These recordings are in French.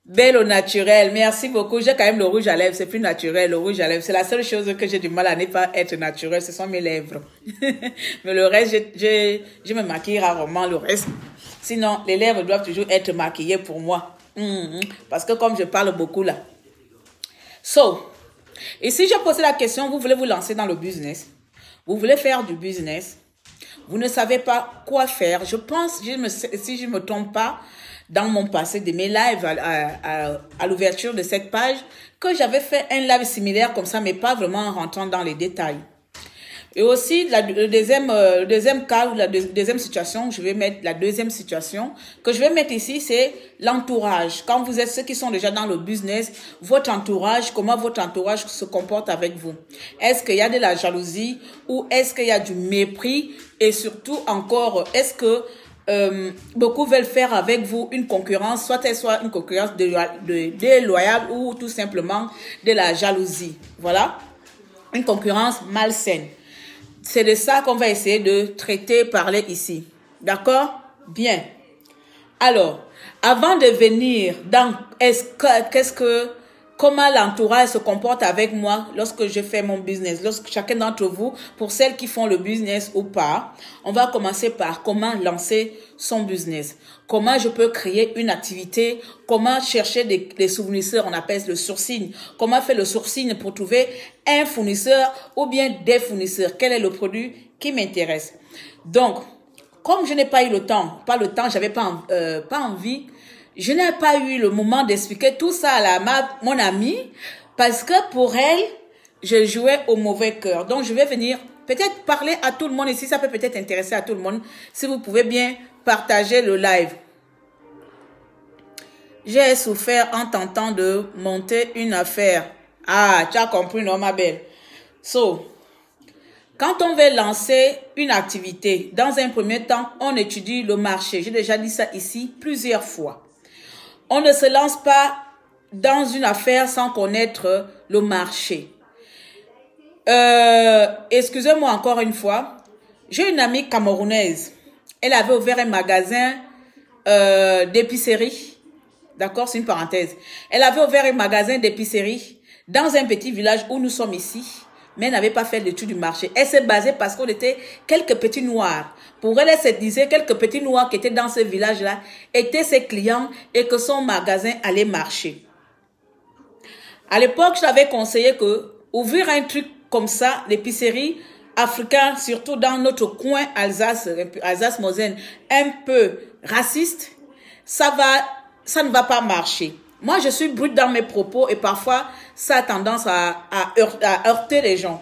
Belle au naturel, merci beaucoup. J'ai quand même le rouge à lèvres, c'est plus naturel, le rouge à lèvres. C'est la seule chose que j'ai du mal à ne pas être naturel, ce sont mes lèvres. Mais le reste, je me maquille rarement, le reste. Sinon, les lèvres doivent toujours être maquillées pour moi. Parce que comme je parle beaucoup là. So, et si je posais la question, vous voulez vous lancer dans le business? Vous voulez faire du business? Vous ne savez pas quoi faire? Je pense, si je ne me trompe pas, dans mon passé de mes lives à l'ouverture de cette page, que j'avais fait un live similaire comme ça, mais pas vraiment en rentrant dans les détails. Et aussi, le deuxième cas, la deuxième situation, je vais mettre la deuxième situation que je vais mettre ici, c'est l'entourage. Quand vous êtes ceux qui sont déjà dans le business, votre entourage, comment votre entourage se comporte avec vous? Est-ce qu'il y a de la jalousie ou est-ce qu'il y a du mépris? Et surtout encore, est-ce que beaucoup veulent faire avec vous une concurrence, soit elle soit une concurrence déloyale ou tout simplement de la jalousie. Voilà, une concurrence malsaine. C'est de ça qu'on va essayer de traiter, parler ici. D'accord? Bien. Alors, avant de venir dans comment l'entourage se comporte avec moi lorsque je fais mon business, lorsque chacun d'entre vous, pour celles qui font le business ou pas, on va commencer par comment lancer son business. Comment je peux créer une activité, comment chercher des fournisseurs, on appelle le sourcing. Comment faire le sourcing pour trouver un fournisseur ou bien des fournisseurs. Quel est le produit qui m'intéresse? Donc, comme je n'ai pas eu le temps, j'avais pas envie, je n'ai pas eu le moment d'expliquer tout ça à mon amie, parce que pour elle, je jouais au mauvais cœur. Donc, je vais venir peut-être parler à tout le monde ici, ça peut peut-être intéresser à tout le monde, si vous pouvez bien partager le live. J'ai souffert en tentant de monter une affaire. Ah, tu as compris, non, ma belle? So, quand on veut lancer une activité, dans un premier temps, on étudie le marché. J'ai déjà dit ça ici plusieurs fois. On ne se lance pas dans une affaire sans connaître le marché. Excusez-moi encore une fois. J'ai une amie camerounaise. Elle avait ouvert un magasin d'épicerie. D'accord, c'est une parenthèse. Elle avait ouvert un magasin d'épicerie dans un petit village où nous sommes ici. Mais elle n'avait pas fait l'étude du marché. Elle s'est basée parce qu'on était quelques petits noirs. Pour elle, elle se disait quelques petits noirs qui étaient dans ce village-là étaient ses clients et que son magasin allait marcher. À l'époque, je l'avais conseillé que ouvrir un truc comme ça, l'épicerie africaine, surtout dans notre coin Alsace-Moselle, un peu raciste, ça ne va pas marcher. Moi, je suis brute dans mes propos et parfois, ça a tendance à heurter les gens.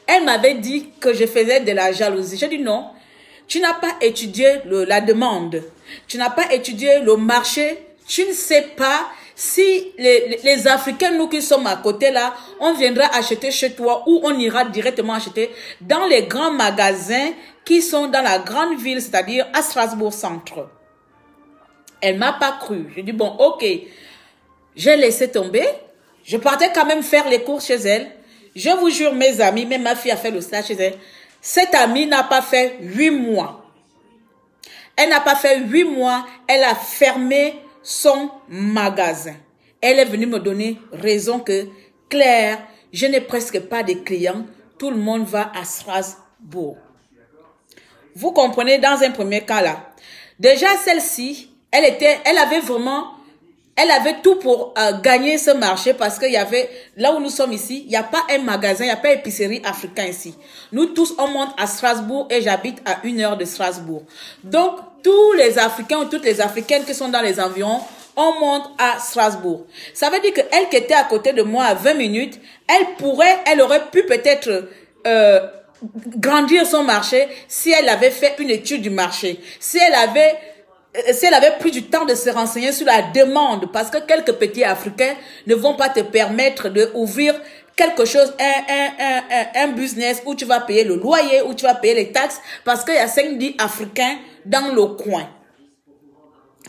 Elle m'avait dit que je faisais de la jalousie. J'ai dit non, tu n'as pas étudié la demande. Tu n'as pas étudié le marché. Tu ne sais pas si les Africains, nous qui sommes à côté là, on viendra acheter chez toi ou on ira directement acheter dans les grands magasins qui sont dans la grande ville, c'est-à-dire à Strasbourg Centre. Elle m'a pas cru. J'ai dit bon, ok. J'ai laissé tomber. Je partais quand même faire les cours chez elle. Je vous jure, mes amis, même ma fille a fait le stage chez elle. Cette amie n'a pas fait 8 mois. Elle n'a pas fait 8 mois. Elle a fermé son magasin. Elle est venue me donner raison que, Claire, je n'ai presque pas de clients. Tout le monde va à Strasbourg. Vous comprenez, dans un premier cas là. Déjà, celle-ci, elle avait tout pour gagner ce marché parce qu'il y avait, là où nous sommes ici, il n'y a pas un magasin, il n'y a pas une épicerie africaine ici. Nous tous, on monte à Strasbourg et j'habite à 1 heure de Strasbourg. Donc, tous les Africains ou toutes les Africaines qui sont dans les environs, on monte à Strasbourg. Ça veut dire qu'elle qui était à côté de moi à 20 minutes, elle aurait pu peut-être grandir son marché si elle avait fait une étude du marché. Si elle avait pris du temps de se renseigner sur la demande, parce que quelques petits Africains ne vont pas te permettre d'ouvrir quelque chose, un business où tu vas payer le loyer, où tu vas payer les taxes, parce qu'il y a 5-10 Africains dans le coin.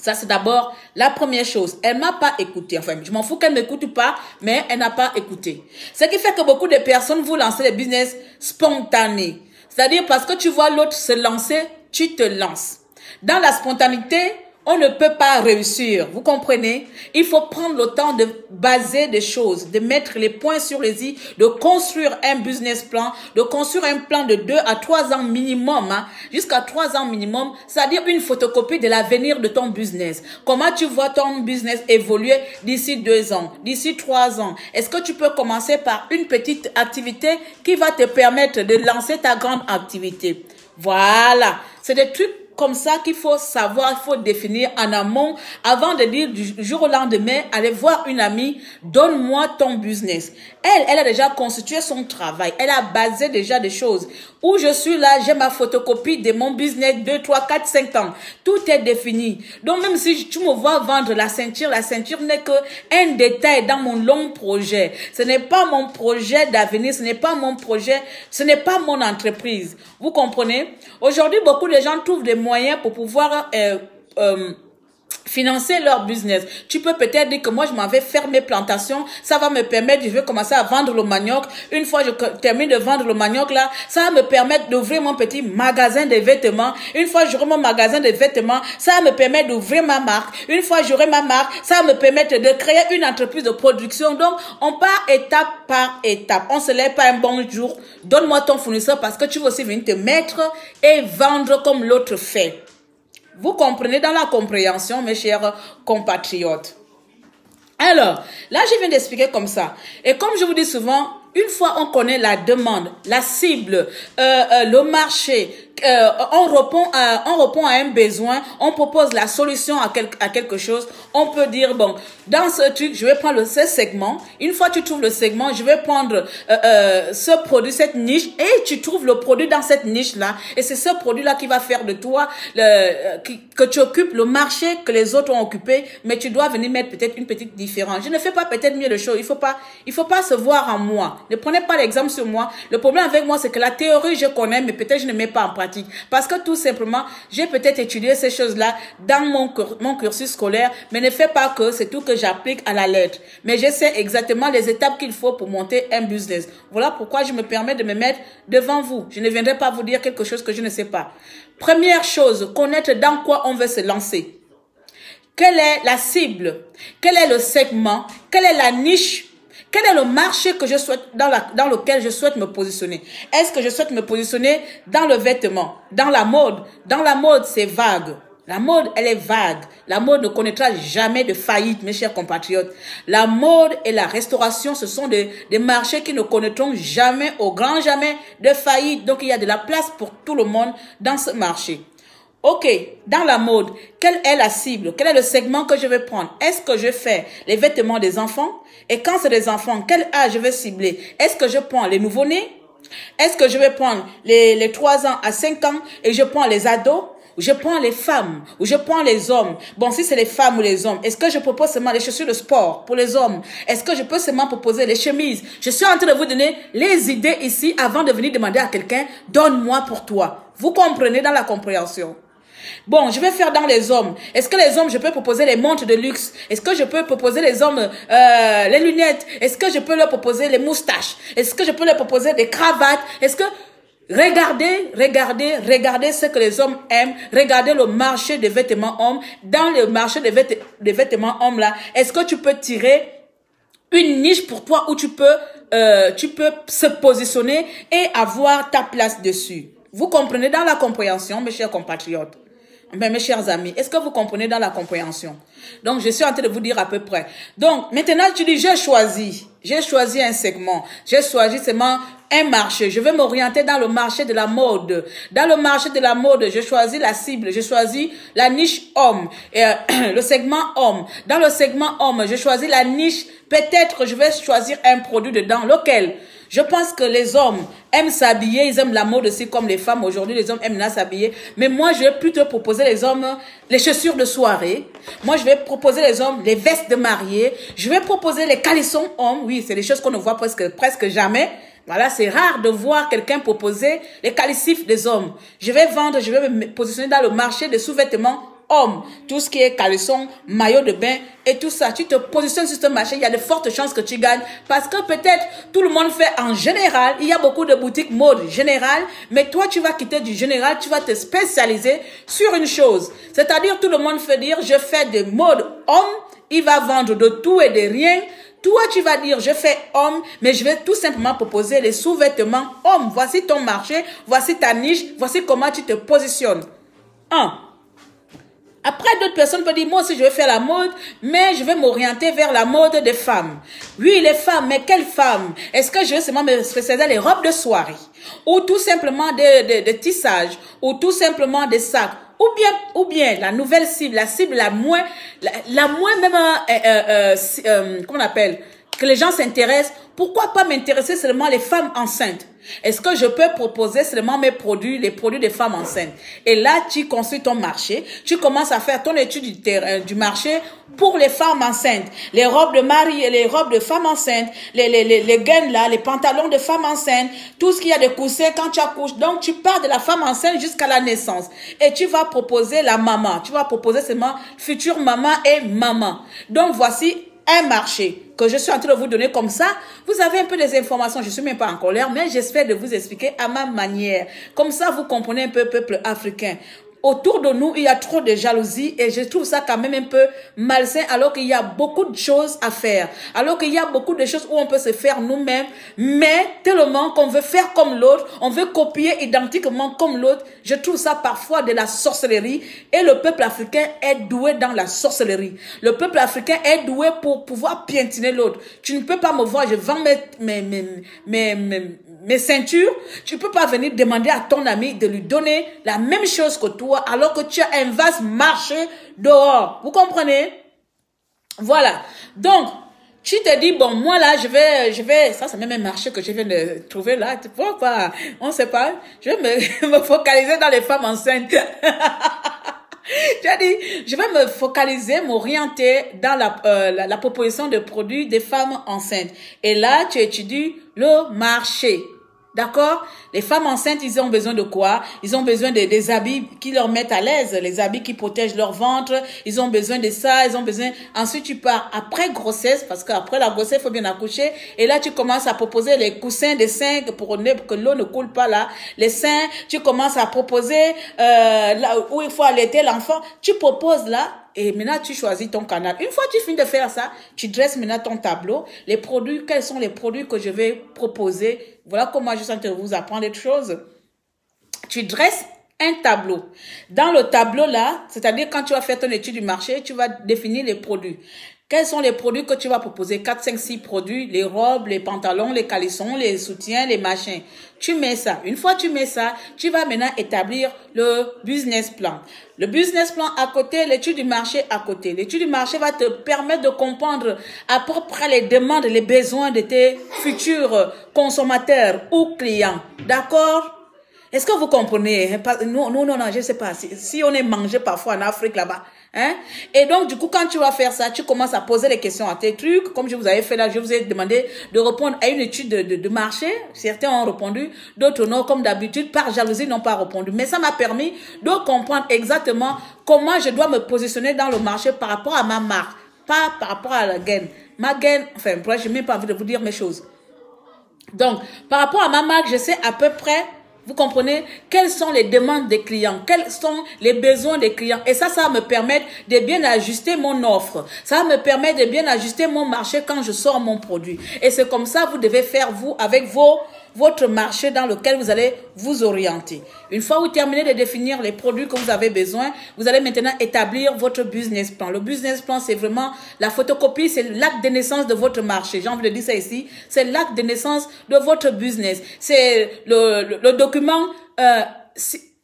Ça, c'est d'abord la première chose. Elle m'a pas écouté. Enfin, je m'en fous qu'elle m'écoute pas, mais elle n'a pas écouté. Ce qui fait que beaucoup de personnes vont lancer des business spontanés. C'est-à-dire parce que tu vois l'autre se lancer, tu te lances. Dans la spontanéité, on ne peut pas réussir. Vous comprenez? Il faut prendre le temps de baser des choses, de mettre les points sur les i, de construire un business plan, de construire un plan de 2 à 3 ans minimum, hein, jusqu'à 3 ans minimum, c'est-à-dire une photocopie de l'avenir de ton business. Comment tu vois ton business évoluer d'ici 2 ans, d'ici 3 ans? Est-ce que tu peux commencer par une petite activité qui va te permettre de lancer ta grande activité? Voilà, c'est des trucs comme ça qu'il faut savoir, il faut définir en amont avant de dire du jour au lendemain, allez voir une amie, donne-moi ton business. Elle a déjà constitué son travail, elle a basé déjà des choses. Où je suis là, j'ai ma photocopie de mon business 2, 3, 4, 5 ans. Tout est défini. Donc même si tu me vois vendre la ceinture n'est que un détail dans mon long projet. Ce n'est pas mon projet d'avenir, ce n'est pas mon projet, ce n'est pas mon entreprise. Vous comprenez? Aujourd'hui, beaucoup de gens trouvent des moyens pour pouvoir financer leur business. Tu peux peut-être dire que moi, je m'en vais faire mes plantations. Ça va me permettre, je vais commencer à vendre le manioc. Une fois je termine de vendre le manioc là, ça va me permettre d'ouvrir mon petit magasin de vêtements. Une fois j'aurai mon magasin de vêtements, ça va me permettre d'ouvrir ma marque. Une fois j'aurai ma marque, ça va me permettre de créer une entreprise de production. Donc, on part étape par étape. On se lève pas un bon jour. Donne-moi ton fournisseur parce que tu veux aussi venir te mettre et vendre comme l'autre fait. Vous comprenez dans la compréhension, mes chers compatriotes. Alors, là, je viens d'expliquer comme ça. Et comme je vous dis souvent, une fois on connaît la demande, la cible, le marché, on répond à un besoin, on propose la solution à quelque chose, on peut dire, bon, dans ce truc, je vais prendre ce segment. Une fois que tu trouves le segment, je vais prendre ce produit, cette niche, et tu trouves le produit dans cette niche-là. Et c'est ce produit-là qui va faire de toi, que tu occupes le marché que les autres ont occupé, mais tu dois venir mettre peut-être une petite différence. Je ne fais pas peut-être mieux les choses, il faut pas se voir en moi. Ne prenez pas l'exemple sur moi. Le problème avec moi, c'est que la théorie, je connais, mais peut-être je ne mets pas en pratique. Parce que tout simplement, j'ai peut-être étudié ces choses-là dans mon cursus scolaire, mais ne fait pas que c'est tout que j'applique à la lettre. Mais je sais exactement les étapes qu'il faut pour monter un business. Voilà pourquoi je me permets de me mettre devant vous. Je ne viendrai pas vous dire quelque chose que je ne sais pas. Première chose, connaître dans quoi on veut se lancer. Quelle est la cible? Quel est le segment? Quelle est la niche? Quel est le marché que je souhaite, dans lequel je souhaite me positionner? Est-ce que je souhaite me positionner dans le vêtement, dans la mode? Dans la mode, c'est vague. La mode, elle est vague. La mode ne connaîtra jamais de faillite, mes chers compatriotes. La mode et la restauration, ce sont des marchés qui ne connaîtront jamais, au grand jamais, de faillite. Donc, il y a de la place pour tout le monde dans ce marché. Ok, dans la mode, quelle est la cible? Quel est le segment que je vais prendre? Est-ce que je fais les vêtements des enfants? Et quand c'est des enfants, quel âge je vais cibler? Est-ce que je prends les nouveau-nés? Est-ce que je vais prendre les 3 ans à 5 ans et je prends les ados? Ou je prends les femmes? Ou je prends les hommes? Bon, si c'est les femmes ou les hommes, est-ce que je propose seulement les chaussures de sport pour les hommes? Est-ce que je peux seulement proposer les chemises? Je suis en train de vous donner les idées ici avant de venir demander à quelqu'un, donne-moi pour toi. Vous comprenez dans la compréhension? Bon, je vais faire dans les hommes. Est-ce que les hommes, je peux proposer les montres de luxe? Est-ce que je peux proposer les hommes les lunettes? Est-ce que je peux leur proposer les moustaches? Est-ce que je peux leur proposer des cravates? Est-ce que... Regardez ce que les hommes aiment. Regardez le marché des vêtements hommes. Dans le marché des vêtements hommes là, est-ce que tu peux tirer une niche pour toi où tu peux se positionner et avoir ta place dessus? Vous comprenez dans la compréhension, mes chers compatriotes? Ben, mes chers amis, est-ce que vous comprenez dans la compréhension? Donc, je suis en train de vous dire à peu près. Donc, maintenant, tu dis, j'ai choisi un segment, j'ai choisi seulement un marché. Je vais m'orienter dans le marché de la mode. Dans le marché de la mode, je choisis la cible, je choisis la niche homme, et, le segment homme. Dans le segment homme, je choisis la niche. Peut-être je vais choisir un produit dedans, lequel? Je pense que les hommes aiment s'habiller, ils aiment la mode aussi comme les femmes. Aujourd'hui, les hommes aiment s'habiller. Mais moi, je vais plutôt proposer les hommes les chaussures de soirée. Moi, je vais proposer les hommes les vestes de mariée. Je vais proposer les caleçons hommes. Oui, c'est des choses qu'on ne voit presque jamais. Voilà, c'est rare de voir quelqu'un proposer les calcifs des hommes. Je vais me positionner dans le marché des sous-vêtements hommes, tout ce qui est caleçon, maillot de bain et tout ça. Tu te positionnes sur ce marché, il y a de fortes chances que tu gagnes parce que peut-être tout le monde fait en général. Il y a beaucoup de boutiques mode générale, mais toi, tu vas quitter du général, tu vas te spécialiser sur une chose. C'est-à-dire, tout le monde fait dire, je fais de mode homme, il va vendre de tout et de rien. Toi, tu vas dire, je fais homme, mais je vais tout simplement proposer les sous-vêtements hommes. Voici ton marché, voici ta niche, voici comment tu te positionnes. Après, d'autres personnes peuvent dire, moi aussi, je vais faire la mode, mais je vais m'orienter vers la mode des femmes. Oui, les femmes, mais quelles femmes? Est-ce que je vais seulement me spécialiser les robes de soirée? Ou tout simplement des tissages? Ou tout simplement des sacs? Ou bien la nouvelle cible, la cible la moins même, comment on appelle, que les gens s'intéressent. Pourquoi pas m'intéresser seulement les femmes enceintes? Est-ce que je peux proposer seulement mes produits, les produits des femmes enceintes? Et là, tu construis ton marché, tu commences à faire ton étude du marché pour les femmes enceintes. Les robes de mari et les robes de femmes enceintes, les gaines là, les pantalons de femmes enceintes, tout ce qu'il y a de coussins quand tu accouches. Donc, tu pars de la femme enceinte jusqu'à la naissance. Et tu vas proposer la maman. Tu vas proposer seulement future maman et maman. Donc, voici un marché que je suis en train de vous donner comme ça. Vous avez un peu des informations, je ne suis même pas en colère, mais j'espère de vous expliquer à ma manière. Comme ça, vous comprenez un peu le peuple africain. Autour de nous, il y a trop de jalousie et je trouve ça quand même un peu malsain alors qu'il y a beaucoup de choses à faire. Alors qu'il y a beaucoup de choses où on peut se faire nous-mêmes, mais tellement qu'on veut faire comme l'autre, on veut copier identiquement comme l'autre. Je trouve ça parfois de la sorcellerie et le peuple africain est doué dans la sorcellerie. Le peuple africain est doué pour pouvoir piétiner l'autre. Tu ne peux pas me voir, je vends mes ceintures, tu peux pas venir demander à ton ami de lui donner la même chose que toi alors que tu as un vaste marché dehors. Vous comprenez? Voilà. Donc, tu te dis, bon, moi là, je vais, ça c'est même un marché que je viens de trouver là, tu vois pas, on sait pas, je vais me focaliser dans les femmes enceintes. J'ai dit, je vais me focaliser, m'orienter dans la proposition de produits des femmes enceintes. Et là, tu étudies le marché. D'accord? Les femmes enceintes, ils ont besoin de quoi? Ils ont besoin des habits qui leur mettent à l'aise, les habits qui protègent leur ventre. Ils ont besoin de ça, ils ont besoin... Ensuite, tu pars après grossesse, parce qu'après la grossesse, il faut bien accoucher. Et là, tu commences à proposer les coussins des seins pour que l'eau ne coule pas là. Les seins, tu commences à proposer là où il faut allaiter l'enfant. Tu proposes là. Et maintenant, tu choisis ton canal. Une fois que tu finis de faire ça, tu dresses maintenant ton tableau. Les produits, quels sont les produits que je vais proposer? Voilà comment je suis en train de vous apprendre des choses. Tu dresses un tableau. Dans le tableau là, c'est-à-dire quand tu vas faire ton étude du marché, tu vas définir les produits. Quels sont les produits que tu vas proposer? 4, 5, 6 produits, les robes, les pantalons, les caleçons, les soutiens, les machins. Tu mets ça. Une fois que tu mets ça, tu vas maintenant établir le business plan. Le business plan à côté, l'étude du marché à côté. L'étude du marché va te permettre de comprendre à peu près les demandes, les besoins de tes futurs consommateurs ou clients. D'accord? Est-ce que vous comprenez? Non, je ne sais pas. Si on est mangé parfois en Afrique là-bas. Hein? Et donc, du coup, quand tu vas faire ça, tu commences à poser les questions à tes trucs. Comme je vous avais fait là, je vous ai demandé de répondre à une étude de marché. Certains ont répondu, d'autres non. Comme d'habitude, par jalousie, n'ont pas répondu. Mais ça m'a permis de comprendre exactement comment je dois me positionner dans le marché par rapport à ma marque. Pas par rapport à la gaine. Ma gaine, enfin, je n'ai même pas envie de vous dire mes choses. Donc, par rapport à ma marque, je sais à peu près... Vous comprenez? Quelles sont les demandes des clients? Quels sont les besoins des clients? Et ça va me permettre de bien ajuster mon offre. Ça va me permettre de bien ajuster mon marché quand je sors mon produit. Et c'est comme ça que vous devez faire, vous, avec votre marché dans lequel vous allez vous orienter. Une fois que vous terminez de définir les produits que vous avez besoin, vous allez maintenant établir votre business plan. Le business plan, c'est vraiment la photocopie, c'est l'acte de naissance de votre marché. J'ai envie de dire ça ici. C'est l'acte de naissance de votre business. C'est le document...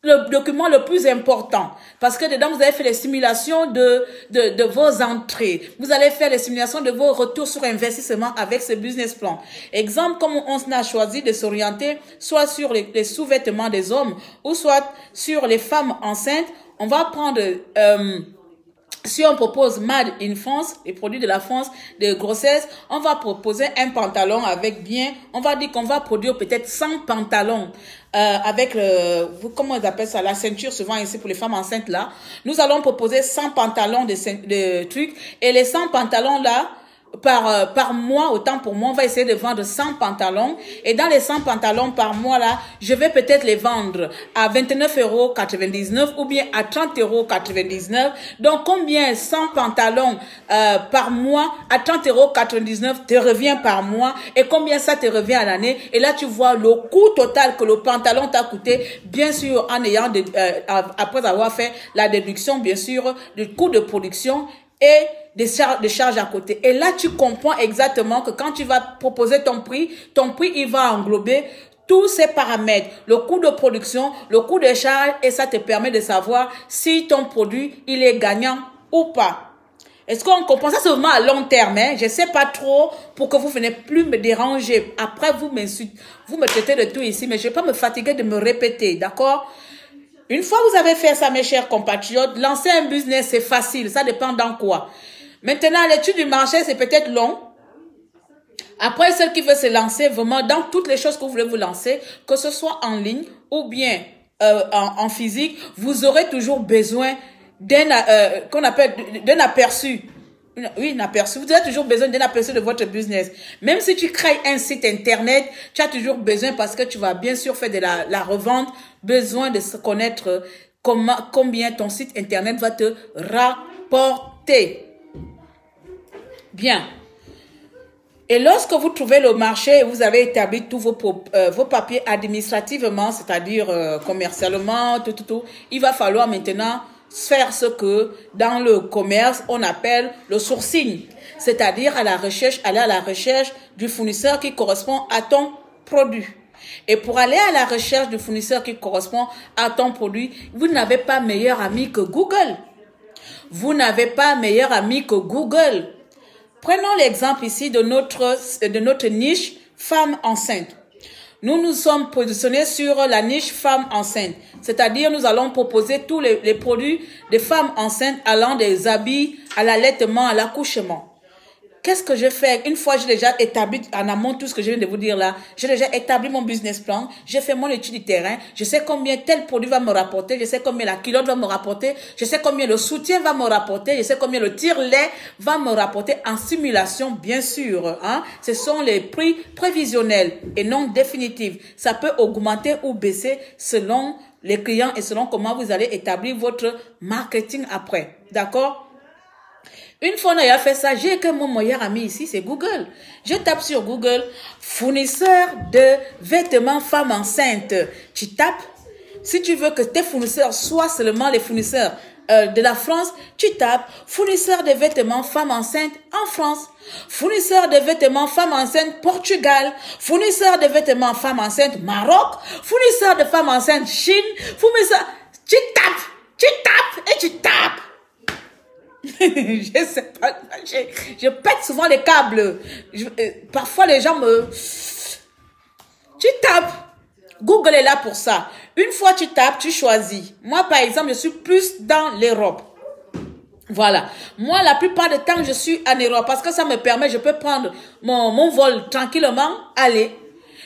le document le plus important parce que dedans vous avez fait les simulations de vos entrées, vous allez faire les simulations de vos retours sur investissement avec ce business plan. Exemple, comme on a choisi de s'orienter soit sur les sous-vêtements des hommes ou soit sur les femmes enceintes, on va prendre si on propose Made in France, les produits de la France de grossesse, on va proposer un pantalon avec bien, on va dire qu'on va produire peut-être 100 pantalons avec, comment ils appellent ça, la ceinture souvent ici pour les femmes enceintes là. Nous allons proposer 100 pantalons de trucs et les 100 pantalons là, par mois, autant pour moi, on va essayer de vendre 100 pantalons. Et dans les 100 pantalons par mois, là, je vais peut-être les vendre à 29,99 € ou bien à 30,99 €. Donc, combien 100 pantalons par mois à 30,99 € te revient par mois et combien ça te revient à l'année. Et là, tu vois le coût total que le pantalon t'a coûté, bien sûr, en ayant, après avoir fait la déduction, bien sûr, du coût de production et des charges à côté. Et là, tu comprends exactement que quand tu vas proposer ton prix, il va englober tous ces paramètres, le coût de production, le coût de charge, et ça te permet de savoir si ton produit, il est gagnant ou pas. Est-ce qu'on comprend? Ça, c'est vraiment à long terme, hein? Je sais pas trop pour que vous ne venez plus me déranger. Après, vous m'insultez, vous me traitez de tout ici, mais je ne vais pas me fatiguer de me répéter, d'accord? Une fois que vous avez fait ça, mes chers compatriotes, lancer un business, c'est facile. Ça dépend dans quoi. Maintenant, l'étude du marché, c'est peut-être long. Après, celle qui veut se lancer, vraiment, dans toutes les choses que vous voulez vous lancer, que ce soit en ligne ou bien en physique, vous aurez toujours besoin qu'on appelle d'un aperçu. Oui, un aperçu. Vous avez toujours besoin d'un aperçu de votre business. Même si tu crées un site internet, tu as toujours besoin, parce que tu vas bien sûr faire de la revente, besoin de se connaître combien ton site internet va te rapporter. Bien. Et lorsque vous trouvez le marché, vous avez établi tous vos papiers administrativement, c'est-à-dire commercialement, tout, il va falloir maintenant faire ce que dans le commerce, on appelle le sourcing, c'est-à-dire aller à la recherche du fournisseur qui correspond à ton produit. Et pour aller à la recherche du fournisseur qui correspond à ton produit, vous n'avez pas meilleur ami que Google. Vous n'avez pas meilleur ami que Google. Prenons l'exemple ici de notre niche femme enceinte. Nous nous sommes positionnés sur la niche femme enceinte. C'est-à-dire, nous allons proposer tous les produits des femmes enceintes allant des habits à l'allaitement, à l'accouchement. Qu'est-ce que je fais? Une fois, j'ai déjà établi en amont tout ce que je viens de vous dire là. J'ai déjà établi mon business plan. J'ai fait mon étude du terrain. Je sais combien tel produit va me rapporter. Je sais combien la culotte va me rapporter. Je sais combien le soutien va me rapporter. Je sais combien le tire-lait va me rapporter en simulation, bien sûr. Hein? Ce sont les prix prévisionnels et non définitifs. Ça peut augmenter ou baisser selon les clients et selon comment vous allez établir votre marketing après. D'accord? Une fois qu'on a fait ça, j'ai que mon meilleur ami ici, c'est Google. Je tape sur Google, fournisseur de vêtements femmes enceintes. Tu tapes. Si tu veux que tes fournisseurs soient seulement les fournisseurs de la France, tu tapes fournisseur de vêtements femmes enceintes en France. Fournisseur de vêtements femmes enceintes Portugal. Fournisseur de vêtements femmes enceintes Maroc. Fournisseur de femmes enceintes Chine. Fournisseur. Tu tapes et tu tapes. Je sais pas, je pète souvent les câbles. Parfois les gens tu tapes. Google est là pour ça. Une fois tu tapes, tu choisis. Moi par exemple, je suis plus dans l'Europe. Voilà. Moi la plupart du temps, je suis en Europe parce que ça me permet, je peux prendre mon vol tranquillement, aller.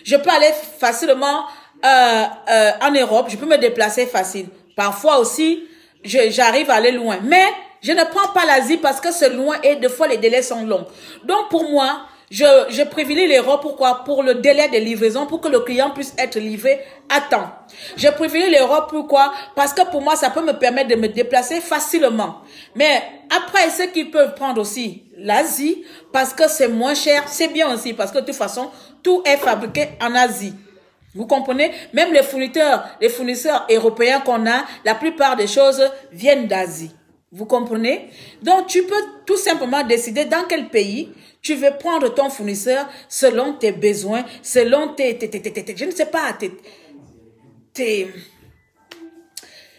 Je peux aller facilement en Europe, je peux me déplacer facile. Parfois aussi, j'arrive à aller loin. Mais je ne prends pas l'Asie parce que c'est loin et des fois les délais sont longs. Donc pour moi, je privilégie l'Europe. Pourquoi? Pour le délai de livraison, pour que le client puisse être livré à temps. Je privilégie l'Europe. Pourquoi? Parce que pour moi, ça peut me permettre de me déplacer facilement. Mais après, ceux qui peuvent prendre aussi l'Asie, parce que c'est moins cher, c'est bien aussi. Parce que de toute façon, tout est fabriqué en Asie. Vous comprenez? Même les fournisseurs européens qu'on a, la plupart des choses viennent d'Asie. Vous comprenez? Donc, tu peux tout simplement décider dans quel pays tu veux prendre ton fournisseur selon tes besoins, selon je ne sais pas,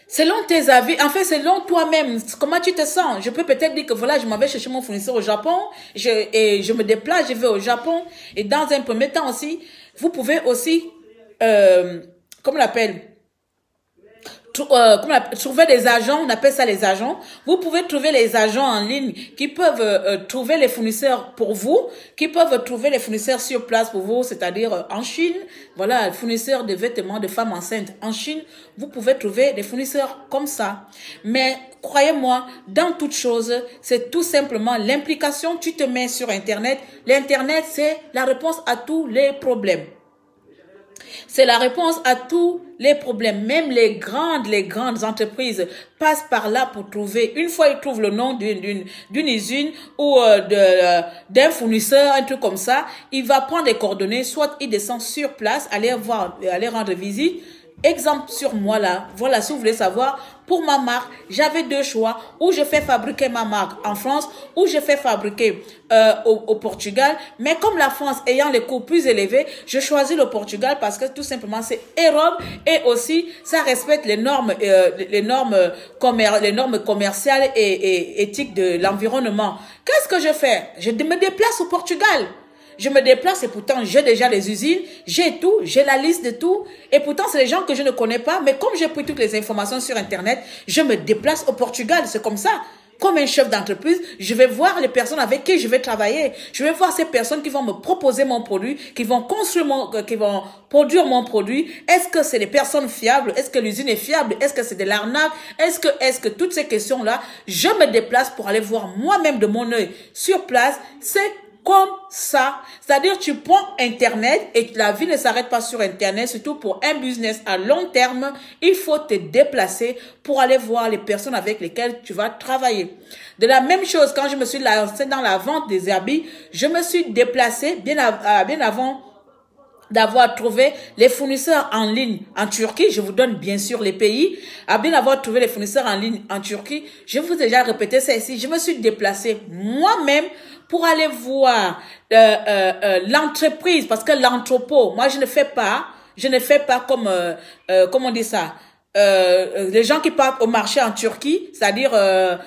selon tes avis, en fait, selon toi-même, comment tu te sens. Je peux peut-être dire que voilà, je m'en vais chercher mon fournisseur au Japon, et je me déplace, je vais au Japon, et dans un premier temps aussi, vous pouvez aussi, comment on l'appelle? trouver des agents, on appelle ça les agents. Vous pouvez trouver les agents en ligne qui peuvent trouver les fournisseurs pour vous, qui peuvent trouver les fournisseurs sur place pour vous, c'est-à-dire en Chine. Voilà, fournisseurs de vêtements de femmes enceintes en Chine. Vous pouvez trouver des fournisseurs comme ça. Mais croyez-moi, dans toute chose, c'est tout simplement l'implication. Tu te mets sur Internet. L'Internet, c'est la réponse à tous les problèmes. C'est la réponse à tous les problèmes. Même les grandes entreprises passent par là pour trouver. Une fois ils trouvent le nom d'une usine ou d'un fournisseur, un truc comme ça, il va prendre les coordonnées, soit il descend sur place, aller rendre visite. Exemple sur moi là, voilà, si vous voulez savoir, pour ma marque, j'avais deux choix, où je fais fabriquer ma marque en France, ou je fais fabriquer au Portugal, mais comme la France ayant les coûts plus élevés, je choisis le Portugal parce que tout simplement c'est Europe et aussi ça respecte les normes commerciales et éthiques de l'environnement. Qu'est-ce que je fais? Je me déplace au Portugal. Je me déplace et pourtant j'ai déjà les usines, j'ai tout, j'ai la liste de tout. Et pourtant c'est des gens que je ne connais pas, mais comme j'ai pris toutes les informations sur Internet, je me déplace au Portugal. C'est comme ça. Comme un chef d'entreprise, je vais voir les personnes avec qui je vais travailler. Je vais voir ces personnes qui vont me proposer mon produit, qui vont produire mon produit. Est-ce que c'est des personnes fiables? Est-ce que l'usine est fiable? Est-ce que c'est de l'arnaque? Est-ce que toutes ces questions-là, je me déplace pour aller voir moi-même de mon œil sur place. C'est comme ça. C'est-à-dire, tu prends Internet et la vie ne s'arrête pas sur Internet, surtout pour un business à long terme. Il faut te déplacer pour aller voir les personnes avec lesquelles tu vas travailler. De la même chose, quand je me suis lancée dans la vente des habits, je me suis déplacée bien avant d'avoir trouvé les fournisseurs en ligne en Turquie. Je vous donne bien sûr les pays. À bien avoir trouvé les fournisseurs en ligne en Turquie, je vous ai déjà répété ça ici. Je me suis déplacée moi-même pour aller voir l'entreprise, parce que l'entrepôt, moi je ne fais pas comme, comment on dit ça, les gens qui partent au marché en Turquie, c'est-à-dire ça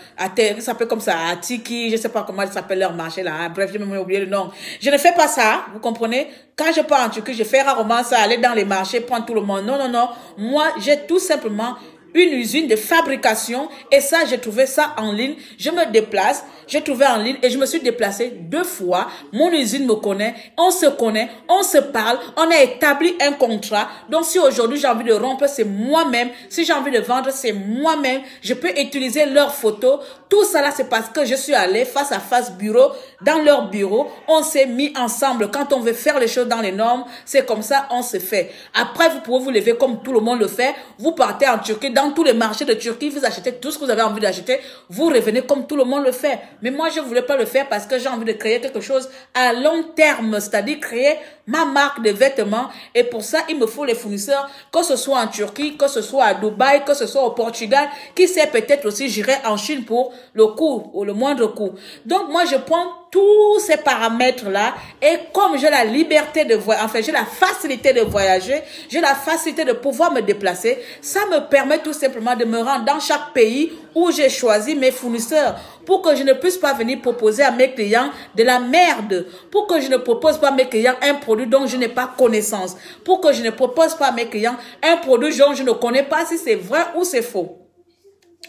s'appelle comme ça, à Tiki, je sais pas comment ça s'appelle leur marché là, hein, bref, j'ai même oublié le nom. Je ne fais pas ça, vous comprenez? Quand je pars en Turquie, je fais rarement ça, aller dans les marchés, prendre tout le monde. Non, non, non. Moi, j'ai tout simplement une usine de fabrication et ça, j'ai trouvé ça en ligne. Je me déplace, j'ai trouvé en ligne et je me suis déplacée 2 fois. Mon usine me connaît, on se parle, on a établi un contrat. Donc, si aujourd'hui j'ai envie de rompre, c'est moi-même. Si j'ai envie de vendre, c'est moi-même. Je peux utiliser leurs photos. Tout ça là, c'est parce que je suis allée face à face bureau, dans leur bureau. On s'est mis ensemble. Quand on veut faire les choses dans les normes, c'est comme ça, on se fait. Après, vous pouvez vous lever comme tout le monde le fait. Vous partez en Turquie, dans tous les marchés de Turquie, vous achetez tout ce que vous avez envie d'acheter. Vous revenez comme tout le monde le fait. Mais moi, je ne voulais pas le faire parce que j'ai envie de créer quelque chose à long terme, c'est-à-dire créer ma marque de vêtements. Et pour ça, il me faut les fournisseurs, que ce soit en Turquie, que ce soit à Dubaï, que ce soit au Portugal, qui sait peut-être aussi j'irai en Chine pour le coût ou le moindre coût. Donc moi, je prends tous ces paramètres-là et comme j'ai la liberté de voyager, enfin j'ai la facilité de voyager, j'ai la facilité de pouvoir me déplacer, ça me permet tout simplement de me rendre dans chaque pays où j'ai choisi mes fournisseurs pour que je ne puisse pas venir proposer à mes clients de la merde, pour que je ne propose pas à mes clients un produit dont je n'ai pas connaissance, pour que je ne propose pas à mes clients un produit dont je ne connais pas si c'est vrai ou c'est faux.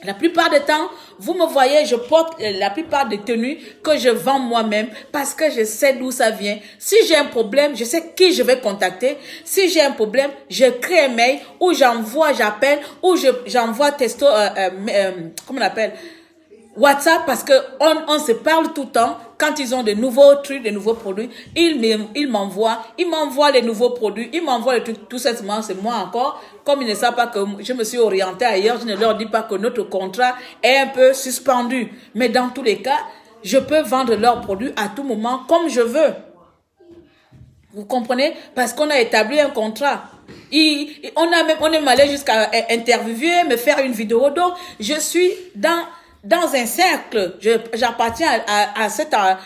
La plupart du temps, vous me voyez, je porte la plupart des tenues que je vends moi-même parce que je sais d'où ça vient. Si j'ai un problème, je sais qui je vais contacter. Si j'ai un problème, je crée un mail ou j'appelle ou j'envoie texto, comment on appelle, WhatsApp parce que on se parle tout le temps. Quand ils ont de nouveaux trucs, de nouveaux produits, ils m'envoient les nouveaux produits, ils m'envoient les trucs, tout simplement, c'est moi encore. Comme ils ne savent pas que je me suis orientée ailleurs, je ne leur dis pas que notre contrat est un peu suspendu. Mais dans tous les cas, je peux vendre leurs produits à tout moment comme je veux. Vous comprenez? Parce qu'on a établi un contrat. On est allé jusqu'à interviewer, me faire une vidéo. Donc, je suis dans un cercle, j'appartiens à ça.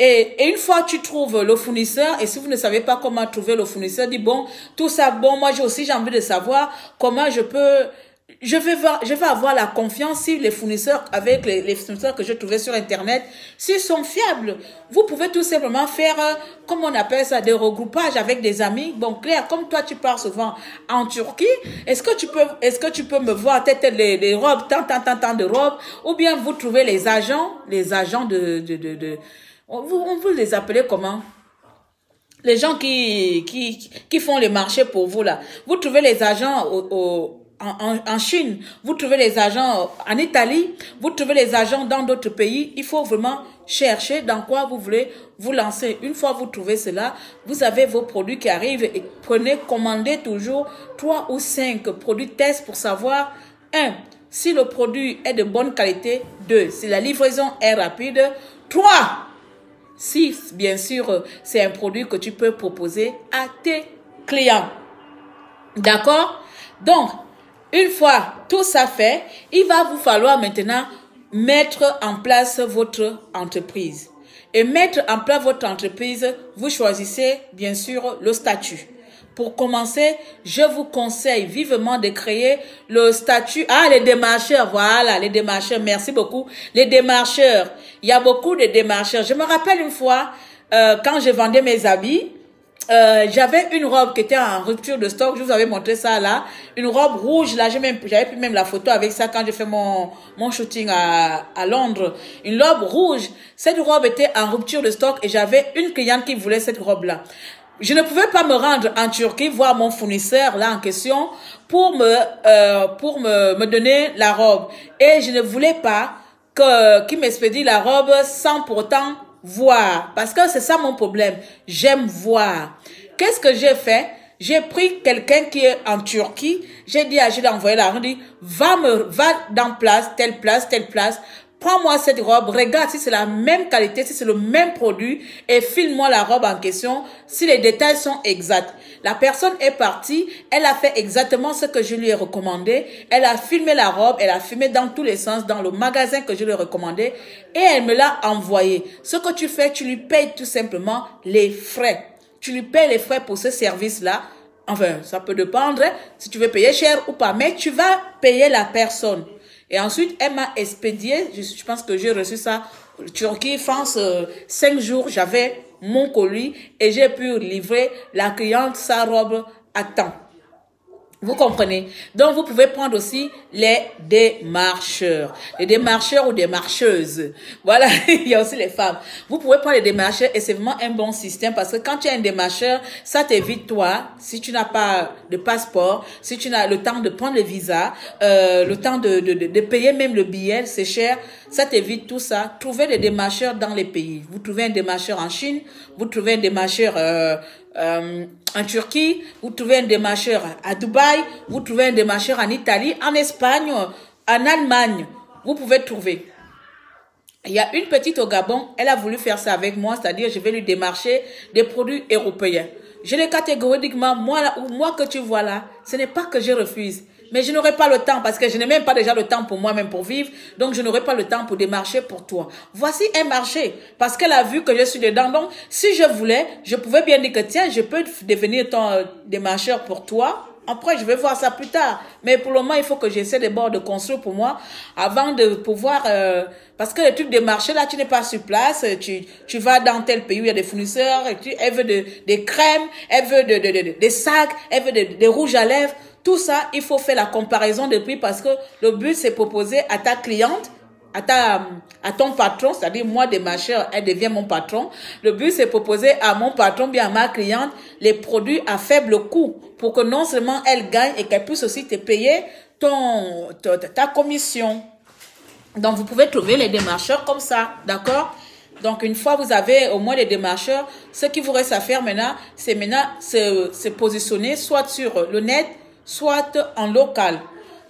Et une fois tu trouves le fournisseur, et si vous ne savez pas comment trouver le fournisseur, dis bon, tout ça, bon, moi j'ai envie de savoir comment je peux je vais avoir la confiance si les fournisseurs, avec les fournisseurs que je trouvais sur Internet, s'ils sont fiables. Vous pouvez tout simplement faire, comme on appelle ça, des regroupages avec des amis. Bon, Claire, comme toi, tu pars souvent en Turquie, est-ce que tu peux me voir peut-être les robes, tant de robes, ou bien vous trouvez les agents on vous les appelez comment? Les gens qui font les marchés pour vous, là. Vous trouvez les agents en Chine, vous trouvez les agents en Italie, vous trouvez les agents dans d'autres pays. Il faut vraiment chercher dans quoi vous voulez vous lancer. Une fois vous trouvez cela, vous avez vos produits qui arrivent et commandez toujours 3 ou 5 produits test pour savoir, 1, si le produit est de bonne qualité, 2, si la livraison est rapide, 3, si bien sûr c'est un produit que tu peux proposer à tes clients. D'accord? Donc, une fois tout ça fait, il va vous falloir maintenant mettre en place votre entreprise. Et mettre en place votre entreprise, vous choisissez bien sûr le statut. Pour commencer, je vous conseille vivement de créer le statut. Ah, les démarcheurs, voilà, les démarcheurs, merci beaucoup. Les démarcheurs, il y a beaucoup de démarcheurs. Je me rappelle une fois, quand je vendais mes habits, j'avais une robe qui était en rupture de stock. Je vous avais montré ça là. Une robe rouge là. J'avais pris même la photo avec ça quand j'ai fait mon shooting à Londres. Une robe rouge. Cette robe était en rupture de stock et j'avais une cliente qui voulait cette robe là. Je ne pouvais pas me rendre en Turquie voir mon fournisseur là en question pour me donner la robe. Et je ne voulais pas qu'il m'expédie la robe sans pourtant voir. Parce que c'est ça mon problème. J'aime voir. Qu'est-ce que j'ai fait? J'ai pris quelqu'un qui est en Turquie. J'ai dit, j'ai envoyé la robe, dit, va dans telle place. Prends-moi cette robe, regarde si c'est la même qualité, si c'est le même produit et filme-moi la robe en question si les détails sont exacts. La personne est partie, elle a fait exactement ce que je lui ai recommandé. Elle a filmé la robe, elle a filmé dans tous les sens dans le magasin que je lui ai recommandé et elle me l'a envoyé. Ce que tu fais, tu lui payes tout simplement les frais. Tu lui payes les frais pour ce service-là. Enfin, ça peut dépendre si tu veux payer cher ou pas, mais tu vas payer la personne. Et ensuite, elle m'a expédié, je pense que j'ai reçu ça, Turquie, France, 5 jours, j'avais mon colis et j'ai pu livrer la cliente sa robe à temps. Vous comprenez? Donc, vous pouvez prendre aussi les démarcheurs. Les démarcheurs ou des marcheuses. Voilà, il y a aussi les femmes. Vous pouvez prendre les démarcheurs et c'est vraiment un bon système parce que quand tu es un démarcheur, ça t'évite toi, si tu n'as pas de passeport, si tu n'as le temps de prendre le visa, le temps de payer même le billet, c'est cher, ça t'évite tout ça. Trouvez des démarcheurs dans les pays. Vous trouvez un démarcheur en Chine, vous trouvez un démarcheur en Turquie, vous trouvez un démarcheur à Dubaï, vous trouvez un démarcheur en Italie, en Espagne, en Allemagne. Vous pouvez trouver. Il y a une petite au Gabon, elle a voulu faire ça avec moi, c'est-à-dire je vais lui démarcher des produits européens. Je l'ai catégoriquement, moi que tu vois là, ce n'est pas que je refuse. Mais je n'aurai pas le temps parce que je n'ai même pas déjà le temps pour moi-même pour vivre. Donc, je n'aurai pas le temps pour démarcher pour toi. Voici un marché parce qu'elle a vu que je suis dedans. Donc, si je voulais, je pouvais bien dire que tiens, je peux devenir ton démarcheur pour toi. Après, je vais voir ça plus tard. Mais pour le moment, il faut que j'essaie d'abord de construire pour moi avant de pouvoir... parce que les trucs de marché, là, tu n'es pas sur place. Tu vas dans tel pays où il y a des fournisseurs. Elle veut des crèmes, elle veut des sacs, elle veut des rouges à lèvres. Tout ça, il faut faire la comparaison de prix parce que le but, c'est proposer à ta cliente, à ton patron, c'est-à-dire moi, démarcheur, elle devient mon patron. Le but, c'est proposer à mon patron, bien à ma cliente, les produits à faible coût pour que non seulement elle gagne et qu'elle puisse aussi te payer ta commission. Donc, vous pouvez trouver les démarcheurs comme ça, d'accord? Donc, une fois vous avez au moins les démarcheurs, ce qui vous reste à faire maintenant, c'est se positionner soit sur le net, soit en local.